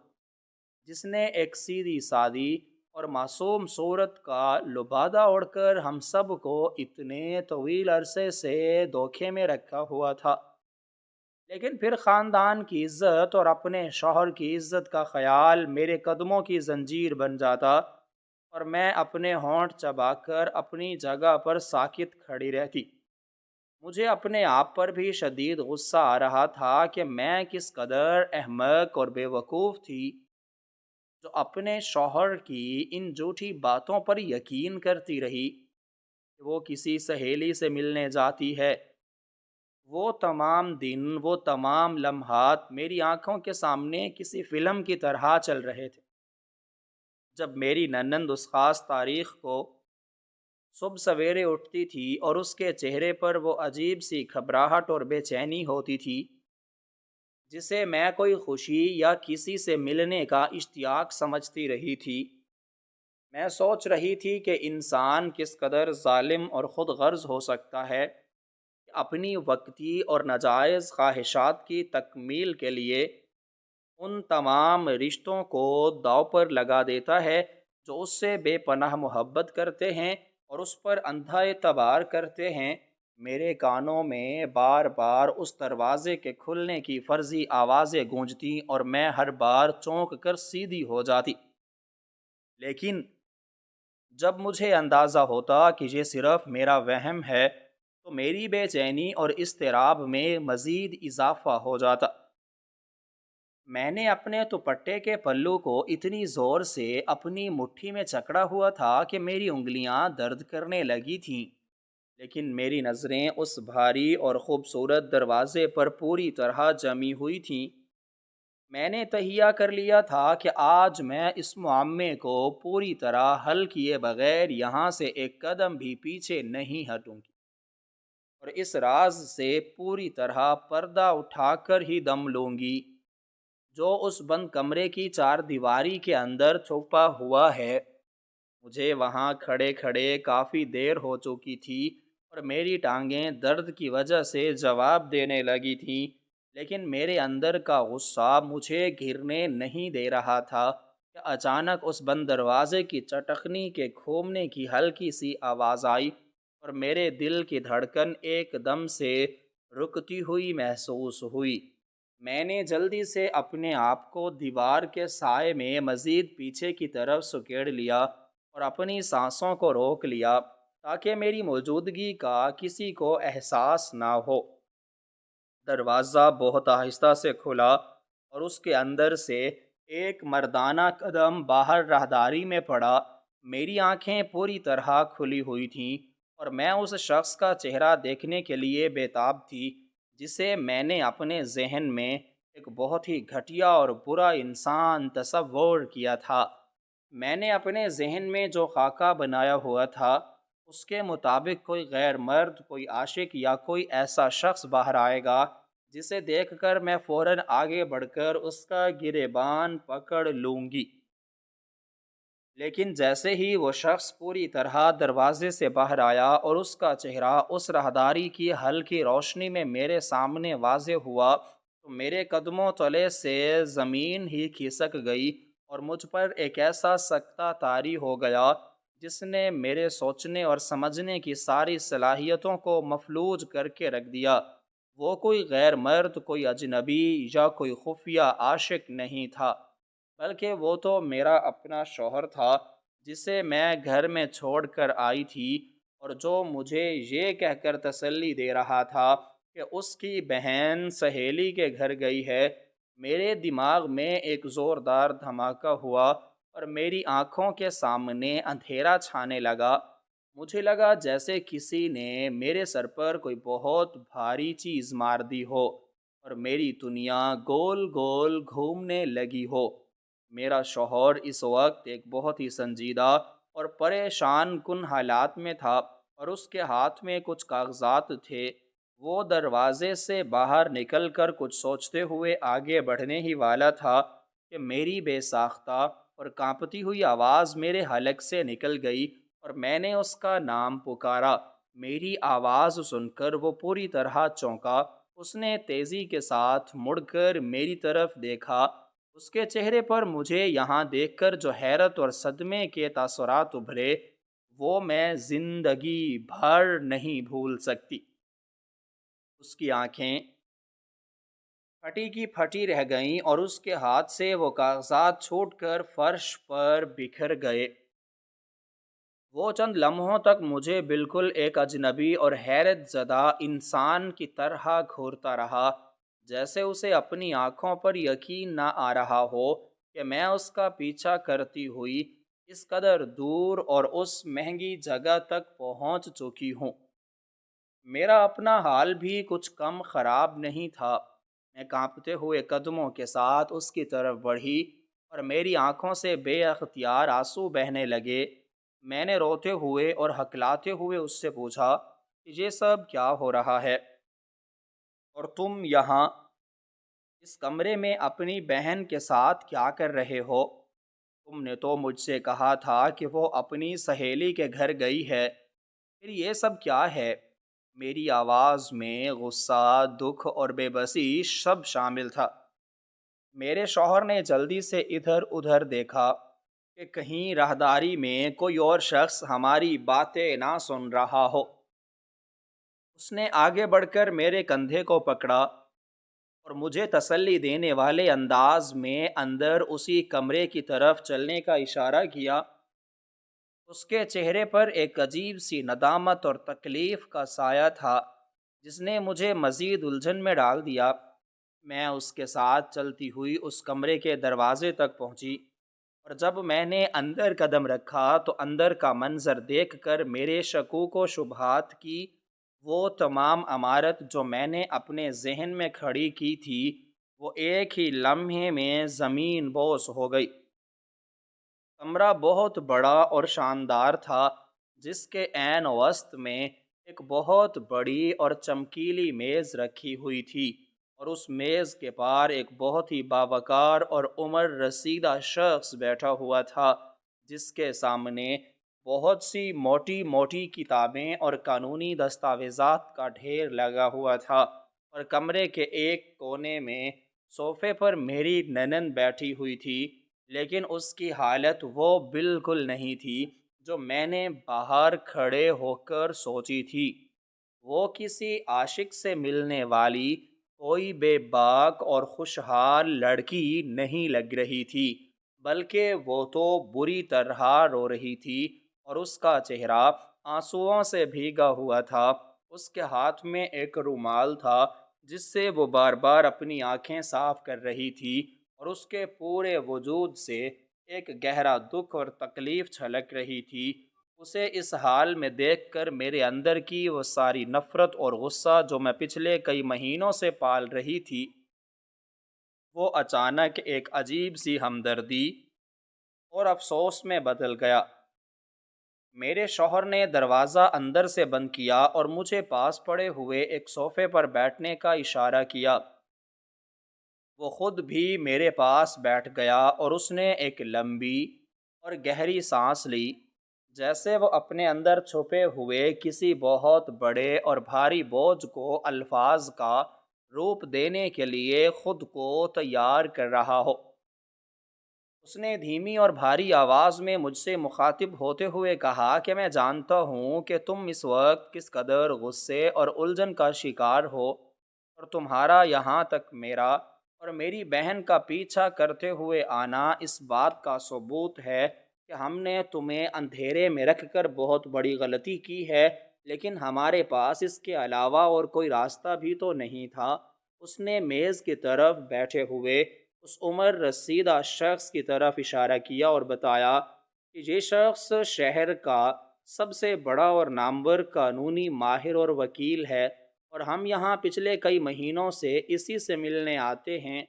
جس نے ایک سیدھی سادی اور معصوم صورت کا لبادہ اوڑھ کر ہم سب کو اتنے طویل عرصے سے دھوکے میں رکھا ہوا تھا۔ لیکن پھر خاندان کی عزت اور اپنے شوہر کی عزت کا خیال میرے قدموں کی زنجیر بن جاتا، اور میں اپنے ہونٹ چبا کر اپنی جگہ پر ساکت کھڑی رہتی۔ مجھے اپنے آپ پر بھی شدید غصہ آ رہا تھا کہ میں کس قدر احمق اور بے وقوف تھی جو اپنے شوہر کی ان جھوٹی باتوں پر یقین کرتی رہی کہ وہ کسی سہیلی سے ملنے جاتی ہے۔ وہ تمام دن، وہ تمام لمحات میری آنکھوں کے سامنے کسی فلم کی طرح چل رہے تھے۔ جب میری ننند اس خاص تاریخ کو صبح سویرے اٹھتی تھی اور اس کے چہرے پر وہ عجیب سی گھبراہٹ اور بے چینی ہوتی تھی جسے میں کوئی خوشی یا کسی سے ملنے کا اشتیاق سمجھتی رہی تھی، میں سوچ رہی تھی کہ انسان کس قدر ظالم اور خود غرض ہو سکتا ہے کہ اپنی وقتی اور ناجائز خواہشات کی تکمیل کے لیے ان تمام رشتوں کو داؤ پر لگا دیتا ہے جو اس سے بے پناہ محبت کرتے ہیں اور اس پر اندھا اعتبار کرتے ہیں۔ میرے کانوں میں بار بار اس دروازے کے کھلنے کی فرضی آوازیں گونجتی، اور میں ہر بار چونک کر سیدھی ہو جاتی، لیکن جب مجھے اندازہ ہوتا کہ یہ صرف میرا وہم ہے تو میری بے چینی اور اضطراب میں مزید اضافہ ہو جاتا۔ میں نے اپنے دوپٹے کے پلو کو اتنی زور سے اپنی مٹھی میں جکڑا ہوا تھا کہ میری انگلیاں درد کرنے لگی تھیں، لیکن میری نظریں اس بھاری اور خوبصورت دروازے پر پوری طرح جمی ہوئی تھیں۔ میں نے تہیہ کر لیا تھا کہ آج میں اس معمے کو پوری طرح حل کیے بغیر یہاں سے ایک قدم بھی پیچھے نہیں ہٹوں گی، اور اس راز سے پوری طرح پردہ اٹھا کر ہی دم لوں گی جو اس بند کمرے کی چار دیواری کے اندر چھپا ہوا ہے۔ مجھے وہاں کھڑے کھڑے کافی دیر ہو چکی تھی اور میری ٹانگیں درد کی وجہ سے جواب دینے لگی تھیں، لیکن میرے اندر کا غصہ مجھے گرنے نہیں دے رہا تھا کہ اچانک اس بند دروازے کی چٹخنی کے کھومنے کی ہلکی سی آواز آئی اور میرے دل کی دھڑکن ایک دم سے رکتی ہوئی محسوس ہوئی۔ میں نے جلدی سے اپنے آپ کو دیوار کے سائے میں مزید پیچھے کی طرف سکیڑ لیا اور اپنی سانسوں کو روک لیا تاکہ میری موجودگی کا کسی کو احساس نہ ہو۔ دروازہ بہت آہستہ سے کھلا اور اس کے اندر سے ایک مردانہ قدم باہر راہداری میں پڑا۔ میری آنکھیں پوری طرح کھلی ہوئی تھیں اور میں اس شخص کا چہرہ دیکھنے کے لیے بےتاب تھی جسے میں نے اپنے ذہن میں ایک بہت ہی گھٹیا اور برا انسان تصور کیا تھا۔ میں نے اپنے ذہن میں جو خاکہ بنایا ہوا تھا اس کے مطابق کوئی غیر مرد، کوئی عاشق یا کوئی ایسا شخص باہر آئے گا جسے دیکھ کر میں فوراً آگے بڑھ کر اس کا گریبان پکڑ لوں گی۔ لیکن جیسے ہی وہ شخص پوری طرح دروازے سے باہر آیا اور اس کا چہرہ اس راہداری کی ہلکی روشنی میں میرے سامنے واضح ہوا تو میرے قدموں تلے سے زمین ہی کھسک گئی اور مجھ پر ایک ایسا سکتہ طاری ہو گیا جس نے میرے سوچنے اور سمجھنے کی ساری صلاحیتوں کو مفلوج کر کے رکھ دیا۔ وہ کوئی غیر مرد، کوئی اجنبی یا کوئی خفیہ عاشق نہیں تھا، بلکہ وہ تو میرا اپنا شوہر تھا جسے میں گھر میں چھوڑ کر آئی تھی، اور جو مجھے یہ کہہ کر تسلی دے رہا تھا کہ اس کی بہن سہیلی کے گھر گئی ہے۔ میرے دماغ میں ایک زوردار دھماکہ ہوا اور میری آنکھوں کے سامنے اندھیرا چھانے لگا۔ مجھے لگا جیسے کسی نے میرے سر پر کوئی بہت بھاری چیز مار دی ہو اور میری دنیا گول گول گھومنے لگی ہو۔ میرا شوہر اس وقت ایک بہت ہی سنجیدہ اور پریشان کن حالات میں تھا اور اس کے ہاتھ میں کچھ کاغذات تھے۔ وہ دروازے سے باہر نکل کر کچھ سوچتے ہوئے آگے بڑھنے ہی والا تھا کہ میری بے ساختہ اور کانپتی ہوئی آواز میرے حلق سے نکل گئی اور میں نے اس کا نام پکارا۔ میری آواز سن کر وہ پوری طرح چونکا۔ اس نے تیزی کے ساتھ مڑ کر میری طرف دیکھا۔ اس کے چہرے پر مجھے یہاں دیکھ کر جو حیرت اور صدمے کے تاثرات ابھرے وہ میں زندگی بھر نہیں بھول سکتی۔ اس کی آنکھیں پھٹی کی پھٹی رہ گئیں اور اس کے ہاتھ سے وہ کاغذات چھوٹ کر فرش پر بکھر گئے۔ وہ چند لمحوں تک مجھے بالکل ایک اجنبی اور حیرت زدہ انسان کی طرح گھورتا رہا، جیسے اسے اپنی آنکھوں پر یقین نہ آ رہا ہو کہ میں اس کا پیچھا کرتی ہوئی اس قدر دور اور اس مہنگی جگہ تک پہنچ چکی ہوں۔ میرا اپنا حال بھی کچھ کم خراب نہیں تھا۔ میں کانپتے ہوئے قدموں کے ساتھ اس کی طرف بڑھی اور میری آنکھوں سے بے اختیار آنسو بہنے لگے۔ میں نے روتے ہوئے اور ہکلاتے ہوئے اس سے پوچھا کہ یہ سب کیا ہو رہا ہے، اور تم یہاں اس کمرے میں اپنی بہن کے ساتھ کیا کر رہے ہو؟ تم نے تو مجھ سے کہا تھا کہ وہ اپنی سہیلی کے گھر گئی ہے، پھر یہ سب کیا ہے؟ میری آواز میں غصہ، دکھ اور بے بسی سب شامل تھا۔ میرے شوہر نے جلدی سے ادھر ادھر دیکھا کہ کہیں راہداری میں کوئی اور شخص ہماری باتیں نہ سن رہا ہو۔ اس نے آگے بڑھ کر میرے کندھے کو پکڑا اور مجھے تسلی دینے والے انداز میں اندر اسی کمرے کی طرف چلنے کا اشارہ کیا۔ اس کے چہرے پر ایک عجیب سی ندامت اور تکلیف کا سایہ تھا جس نے مجھے مزید الجھن میں ڈال دیا۔ میں اس کے ساتھ چلتی ہوئی اس کمرے کے دروازے تک پہنچی، اور جب میں نے اندر قدم رکھا تو اندر کا منظر دیکھ کر میرے شکوک و شبہات کی وہ تمام عمارت جو میں نے اپنے ذہن میں کھڑی کی تھی وہ ایک ہی لمحے میں زمین بوس ہو گئی۔ کمرہ بہت بڑا اور شاندار تھا، جس کے عین وسط میں ایک بہت بڑی اور چمکیلی میز رکھی ہوئی تھی، اور اس میز کے پار ایک بہت ہی باوقار اور عمر رسیدہ شخص بیٹھا ہوا تھا، جس کے سامنے بہت سی موٹی موٹی کتابیں اور قانونی دستاویزات کا ڈھیر لگا ہوا تھا، اور کمرے کے ایک کونے میں صوفے پر میری ننند بیٹھی ہوئی تھی، لیکن اس کی حالت وہ بالکل نہیں تھی جو میں نے باہر کھڑے ہو کر سوچی تھی۔ وہ کسی عاشق سے ملنے والی کوئی بے باک اور خوشحال لڑکی نہیں لگ رہی تھی، بلکہ وہ تو بری طرح رو رہی تھی، اور اس کا چہرہ آنسوؤں سے بھیگا ہوا تھا۔ اس کے ہاتھ میں ایک رومال تھا، جس سے وہ بار بار اپنی آنکھیں صاف کر رہی تھی، اور اس کے پورے وجود سے ایک گہرا دکھ اور تکلیف چھلک رہی تھی۔ اسے اس حال میں دیکھ کر میرے اندر کی وہ ساری نفرت اور غصہ جو میں پچھلے کئی مہینوں سے پال رہی تھی، وہ اچانک ایک عجیب سی ہمدردی اور افسوس میں بدل گیا۔ میرے شوہر نے دروازہ اندر سے بند کیا اور مجھے پاس پڑے ہوئے ایک صوفے پر بیٹھنے کا اشارہ کیا۔ وہ خود بھی میرے پاس بیٹھ گیا، اور اس نے ایک لمبی اور گہری سانس لی، جیسے وہ اپنے اندر چھپے ہوئے کسی بہت بڑے اور بھاری بوجھ کو الفاظ کا روپ دینے کے لیے خود کو تیار کر رہا ہو۔ اس نے دھیمی اور بھاری آواز میں مجھ سے مخاطب ہوتے ہوئے کہا کہ میں جانتا ہوں کہ تم اس وقت کس قدر غصے اور الجھن کا شکار ہو، اور تمہارا یہاں تک میرا اور میری بہن کا پیچھا کرتے ہوئے آنا اس بات کا ثبوت ہے کہ ہم نے تمہیں اندھیرے میں رکھ کر بہت بڑی غلطی کی ہے، لیکن ہمارے پاس اس کے علاوہ اور کوئی راستہ بھی تو نہیں تھا۔ اس نے میز کی طرف بیٹھے ہوئے اس عمر رسیدہ شخص کی طرف اشارہ کیا اور بتایا کہ یہ شخص شہر کا سب سے بڑا اور نامور قانونی ماہر اور وکیل ہے، اور ہم یہاں پچھلے کئی مہینوں سے اسی سے ملنے آتے ہیں۔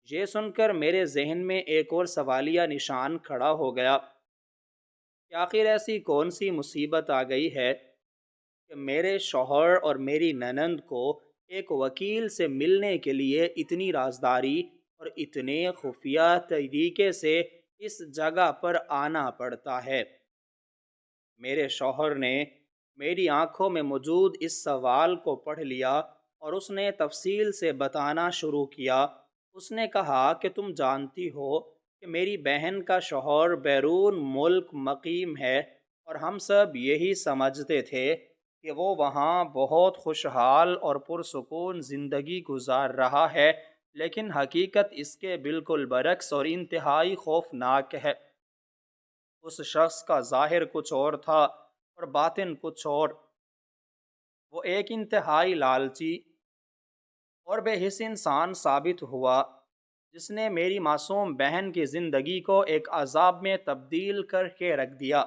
یہ سن کر میرے ذہن میں ایک اور سوالیہ نشان کھڑا ہو گیا کہ آخر ایسی کون سی مصیبت آ گئی ہے کہ میرے شوہر اور میری ننند کو ایک وکیل سے ملنے کے لیے اتنی رازداری اور اتنے خفیہ طریقے سے اس جگہ پر آنا پڑتا ہے۔ میرے شوہر نے میری آنکھوں میں موجود اس سوال کو پڑھ لیا، اور اس نے تفصیل سے بتانا شروع کیا۔ اس نے کہا کہ تم جانتی ہو کہ میری بہن کا شوہر بیرون ملک مقیم ہے، اور ہم سب یہی سمجھتے تھے کہ وہ وہاں بہت خوشحال اور پرسکون زندگی گزار رہا ہے، لیکن حقیقت اس کے بالکل برعکس اور انتہائی خوفناک ہے۔ اس شخص کا ظاہر کچھ اور تھا اور باطن کچھ اور۔ وہ ایک انتہائی لالچی اور بے حس انسان ثابت ہوا، جس نے میری معصوم بہن کی زندگی کو ایک عذاب میں تبدیل کر کے رکھ دیا۔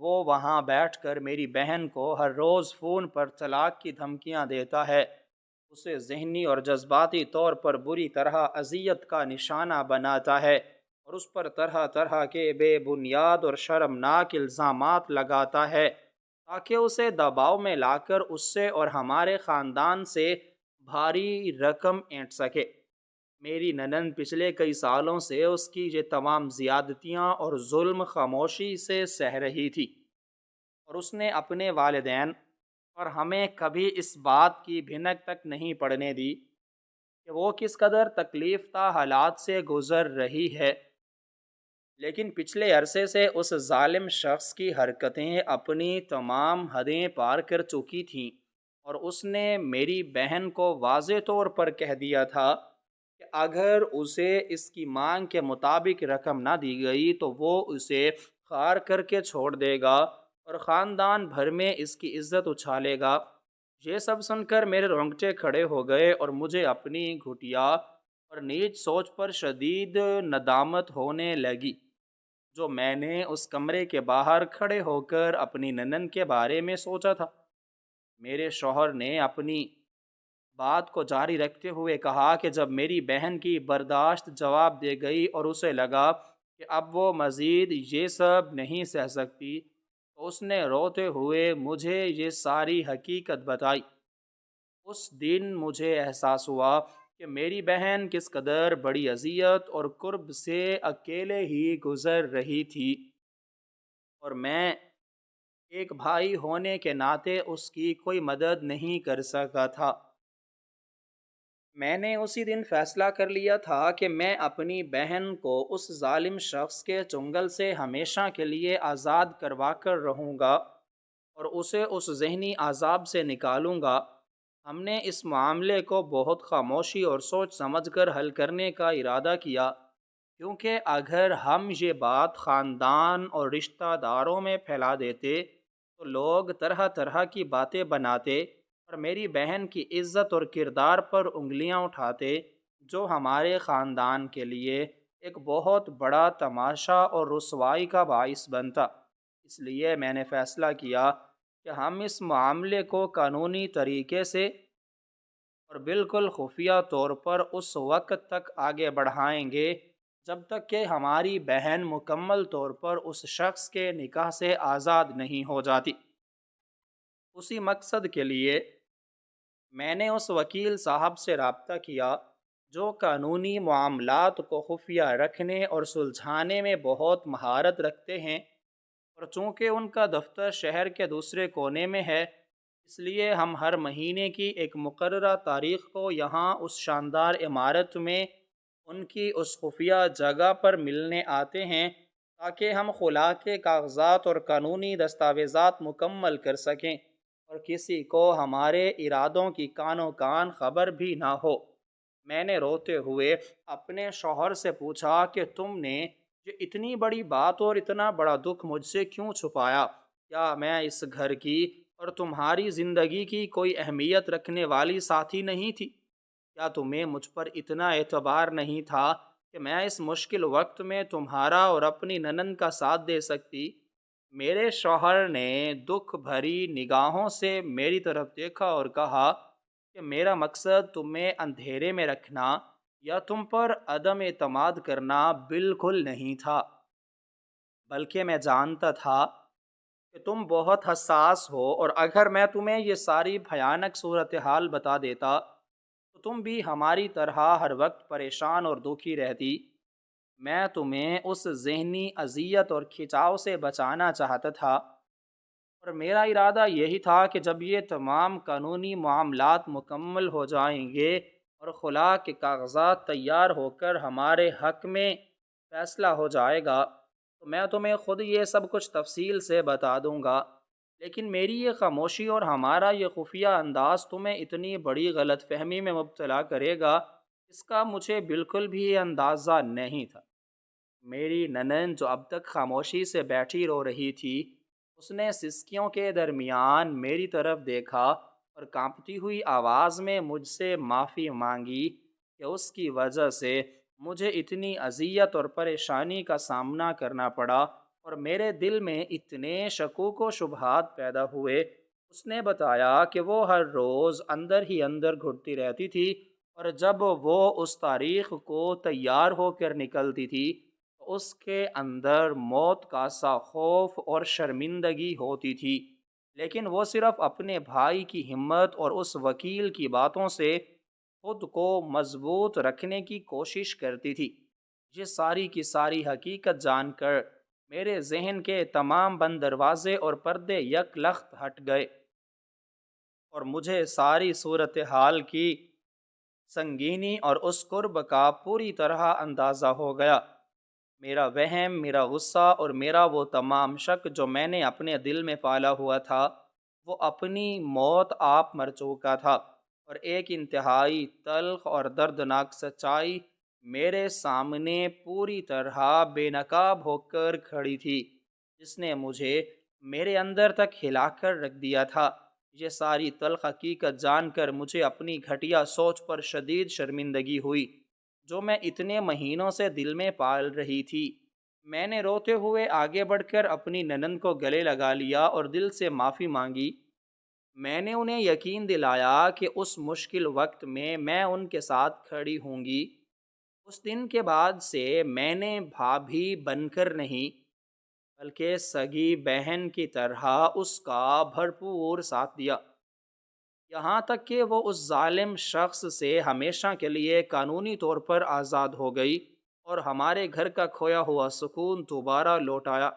وہ وہاں بیٹھ کر میری بہن کو ہر روز فون پر طلاق کی دھمکیاں دیتا ہے، اسے ذہنی اور جذباتی طور پر بری طرح اذیت کا نشانہ بناتا ہے، اور اس پر طرح طرح کے بے بنیاد اور شرمناک الزامات لگاتا ہے، تاکہ اسے دباؤ میں لا کر اس سے اور ہمارے خاندان سے بھاری رقم اینٹ سکے۔ میری ننند پچھلے کئی سالوں سے اس کی یہ تمام زیادتیاں اور ظلم خاموشی سے سہ رہی تھی، اور اس نے اپنے والدین اور ہمیں کبھی اس بات کی بھنک تک نہیں پڑنے دی کہ وہ کس قدر تکلیف دہ حالات سے گزر رہی ہے۔ لیکن پچھلے عرصے سے اس ظالم شخص کی حرکتیں اپنی تمام حدیں پار کر چکی تھیں، اور اس نے میری بہن کو واضح طور پر کہہ دیا تھا کہ اگر اسے اس کی مانگ کے مطابق رقم نہ دی گئی تو وہ اسے خار کر کے چھوڑ دے گا، اور خاندان بھر میں اس کی عزت اچھالے گا۔ یہ سب سن کر میرے رونگٹے کھڑے ہو گئے، اور مجھے اپنی گھٹیا اور نیچ سوچ پر شدید ندامت ہونے لگی جو میں نے اس کمرے کے باہر کھڑے ہو کر اپنی ننند کے بارے میں سوچا تھا۔ میرے شوہر نے اپنی بات کو جاری رکھتے ہوئے کہا کہ جب میری بہن کی برداشت جواب دے گئی اور اسے لگا کہ اب وہ مزید یہ سب نہیں سہ سکتی، تو اس نے روتے ہوئے مجھے یہ ساری حقیقت بتائی۔ اس دن مجھے احساس ہوا کہ میری بہن کس قدر بڑی اذیت اور کرب سے اکیلے ہی گزر رہی تھی، اور میں ایک بھائی ہونے کے ناطے اس کی کوئی مدد نہیں کر سکا تھا۔ میں نے اسی دن فیصلہ کر لیا تھا کہ میں اپنی بہن کو اس ظالم شخص کے چنگل سے ہمیشہ کے لیے آزاد کروا کر رہوں گا اور اسے اس ذہنی عذاب سے نکالوں گا۔ ہم نے اس معاملے کو بہت خاموشی اور سوچ سمجھ کر حل کرنے کا ارادہ کیا، کیونکہ اگر ہم یہ بات خاندان اور رشتہ داروں میں پھیلا دیتے تو لوگ طرح طرح کی باتیں بناتے اور میری بہن کی عزت اور کردار پر انگلیاں اٹھاتے، جو ہمارے خاندان کے لیے ایک بہت بڑا تماشا اور رسوائی کا باعث بنتا۔ اس لیے میں نے فیصلہ کیا کہ ہم اس معاملے کو قانونی طریقے سے اور بالکل خفیہ طور پر اس وقت تک آگے بڑھائیں گے جب تک کہ ہماری بہن مکمل طور پر اس شخص کے نکاح سے آزاد نہیں ہو جاتی۔ اسی مقصد کے لیے میں نے اس وکیل صاحب سے رابطہ کیا جو قانونی معاملات کو خفیہ رکھنے اور سلجھانے میں بہت مہارت رکھتے ہیں، اور چونکہ ان کا دفتر شہر کے دوسرے کونے میں ہے، اس لیے ہم ہر مہینے کی ایک مقررہ تاریخ کو یہاں اس شاندار عمارت میں ان کی اس خفیہ جگہ پر ملنے آتے ہیں تاکہ ہم خلا کے کاغذات اور قانونی دستاویزات مکمل کر سکیں اور کسی کو ہمارے ارادوں کی کان و کان خبر بھی نہ ہو۔ میں نے روتے ہوئے اپنے شوہر سے پوچھا کہ تم نے یہ اتنی بڑی بات اور اتنا بڑا دکھ مجھ سے کیوں چھپایا؟ کیا میں اس گھر کی اور تمہاری زندگی کی کوئی اہمیت رکھنے والی ساتھی نہیں تھی؟ کیا تمہیں مجھ پر اتنا اعتبار نہیں تھا کہ میں اس مشکل وقت میں تمہارا اور اپنی ننند کا ساتھ دے سکتی؟ میرے شوہر نے دکھ بھری نگاہوں سے میری طرف دیکھا اور کہا کہ میرا مقصد تمہیں اندھیرے میں رکھنا یا تم پر عدم اعتماد کرنا بالکل نہیں تھا، بلکہ میں جانتا تھا کہ تم بہت حساس ہو، اور اگر میں تمہیں یہ ساری بھیانک صورتحال بتا دیتا تو تم بھی ہماری طرح ہر وقت پریشان اور دکھی رہتی۔ میں تمہیں اس ذہنی اذیت اور کھچاؤ سے بچانا چاہتا تھا، اور میرا ارادہ یہی تھا کہ جب یہ تمام قانونی معاملات مکمل ہو جائیں گے اور خلا کے کاغذات تیار ہو کر ہمارے حق میں فیصلہ ہو جائے گا تو میں تمہیں خود یہ سب کچھ تفصیل سے بتا دوں گا۔ لیکن میری یہ خاموشی اور ہمارا یہ خفیہ انداز تمہیں اتنی بڑی غلط فہمی میں مبتلا کرے گا، اس کا مجھے بالکل بھی اندازہ نہیں تھا۔ میری ننند جو اب تک خاموشی سے بیٹھی رو رہی تھی، اس نے سسکیوں کے درمیان میری طرف دیکھا اور کانپتی ہوئی آواز میں مجھ سے معافی مانگی کہ اس کی وجہ سے مجھے اتنی اذیت اور پریشانی کا سامنا کرنا پڑا اور میرے دل میں اتنے شکوک و شبہات پیدا ہوئے۔ اس نے بتایا کہ وہ ہر روز اندر ہی اندر گھٹتی رہتی تھی، اور جب وہ اس تاریخ کو تیار ہو کر نکلتی تھی تو اس کے اندر موت کا سا خوف اور شرمندگی ہوتی تھی، لیکن وہ صرف اپنے بھائی کی ہمت اور اس وکیل کی باتوں سے خود کو مضبوط رکھنے کی کوشش کرتی تھی۔ یہ ساری کی ساری حقیقت جان کر میرے ذہن کے تمام بند دروازے اور پردے یک لخت ہٹ گئے، اور مجھے ساری صورتحال کی سنگینی اور اس قرب کا پوری طرح اندازہ ہو گیا۔ میرا وہم، میرا غصہ اور میرا وہ تمام شک جو میں نے اپنے دل میں پالا ہوا تھا، وہ اپنی موت آپ مر چکا تھا، اور ایک انتہائی تلخ اور دردناک سچائی میرے سامنے پوری طرح بے نقاب ہو کر کھڑی تھی، جس نے مجھے میرے اندر تک ہلا کر رکھ دیا تھا۔ یہ ساری تلخ حقیقت جان کر مجھے اپنی گھٹیا سوچ پر شدید شرمندگی ہوئی جو میں اتنے مہینوں سے دل میں پال رہی تھی۔ میں نے روتے ہوئے آگے بڑھ کر اپنی ننند کو گلے لگا لیا اور دل سے معافی مانگی۔ میں نے انہیں یقین دلایا کہ اس مشکل وقت میں ان کے ساتھ کھڑی ہوں گی۔ اس دن کے بعد سے میں نے بھابھی بن کر نہیں بلکہ سگی بہن کی طرح اس کا بھرپور ساتھ دیا، یہاں تک کہ وہ اس ظالم شخص سے ہمیشہ کے لیے قانونی طور پر آزاد ہو گئی اور ہمارے گھر کا کھویا ہوا سکون دوبارہ لوٹ آیا۔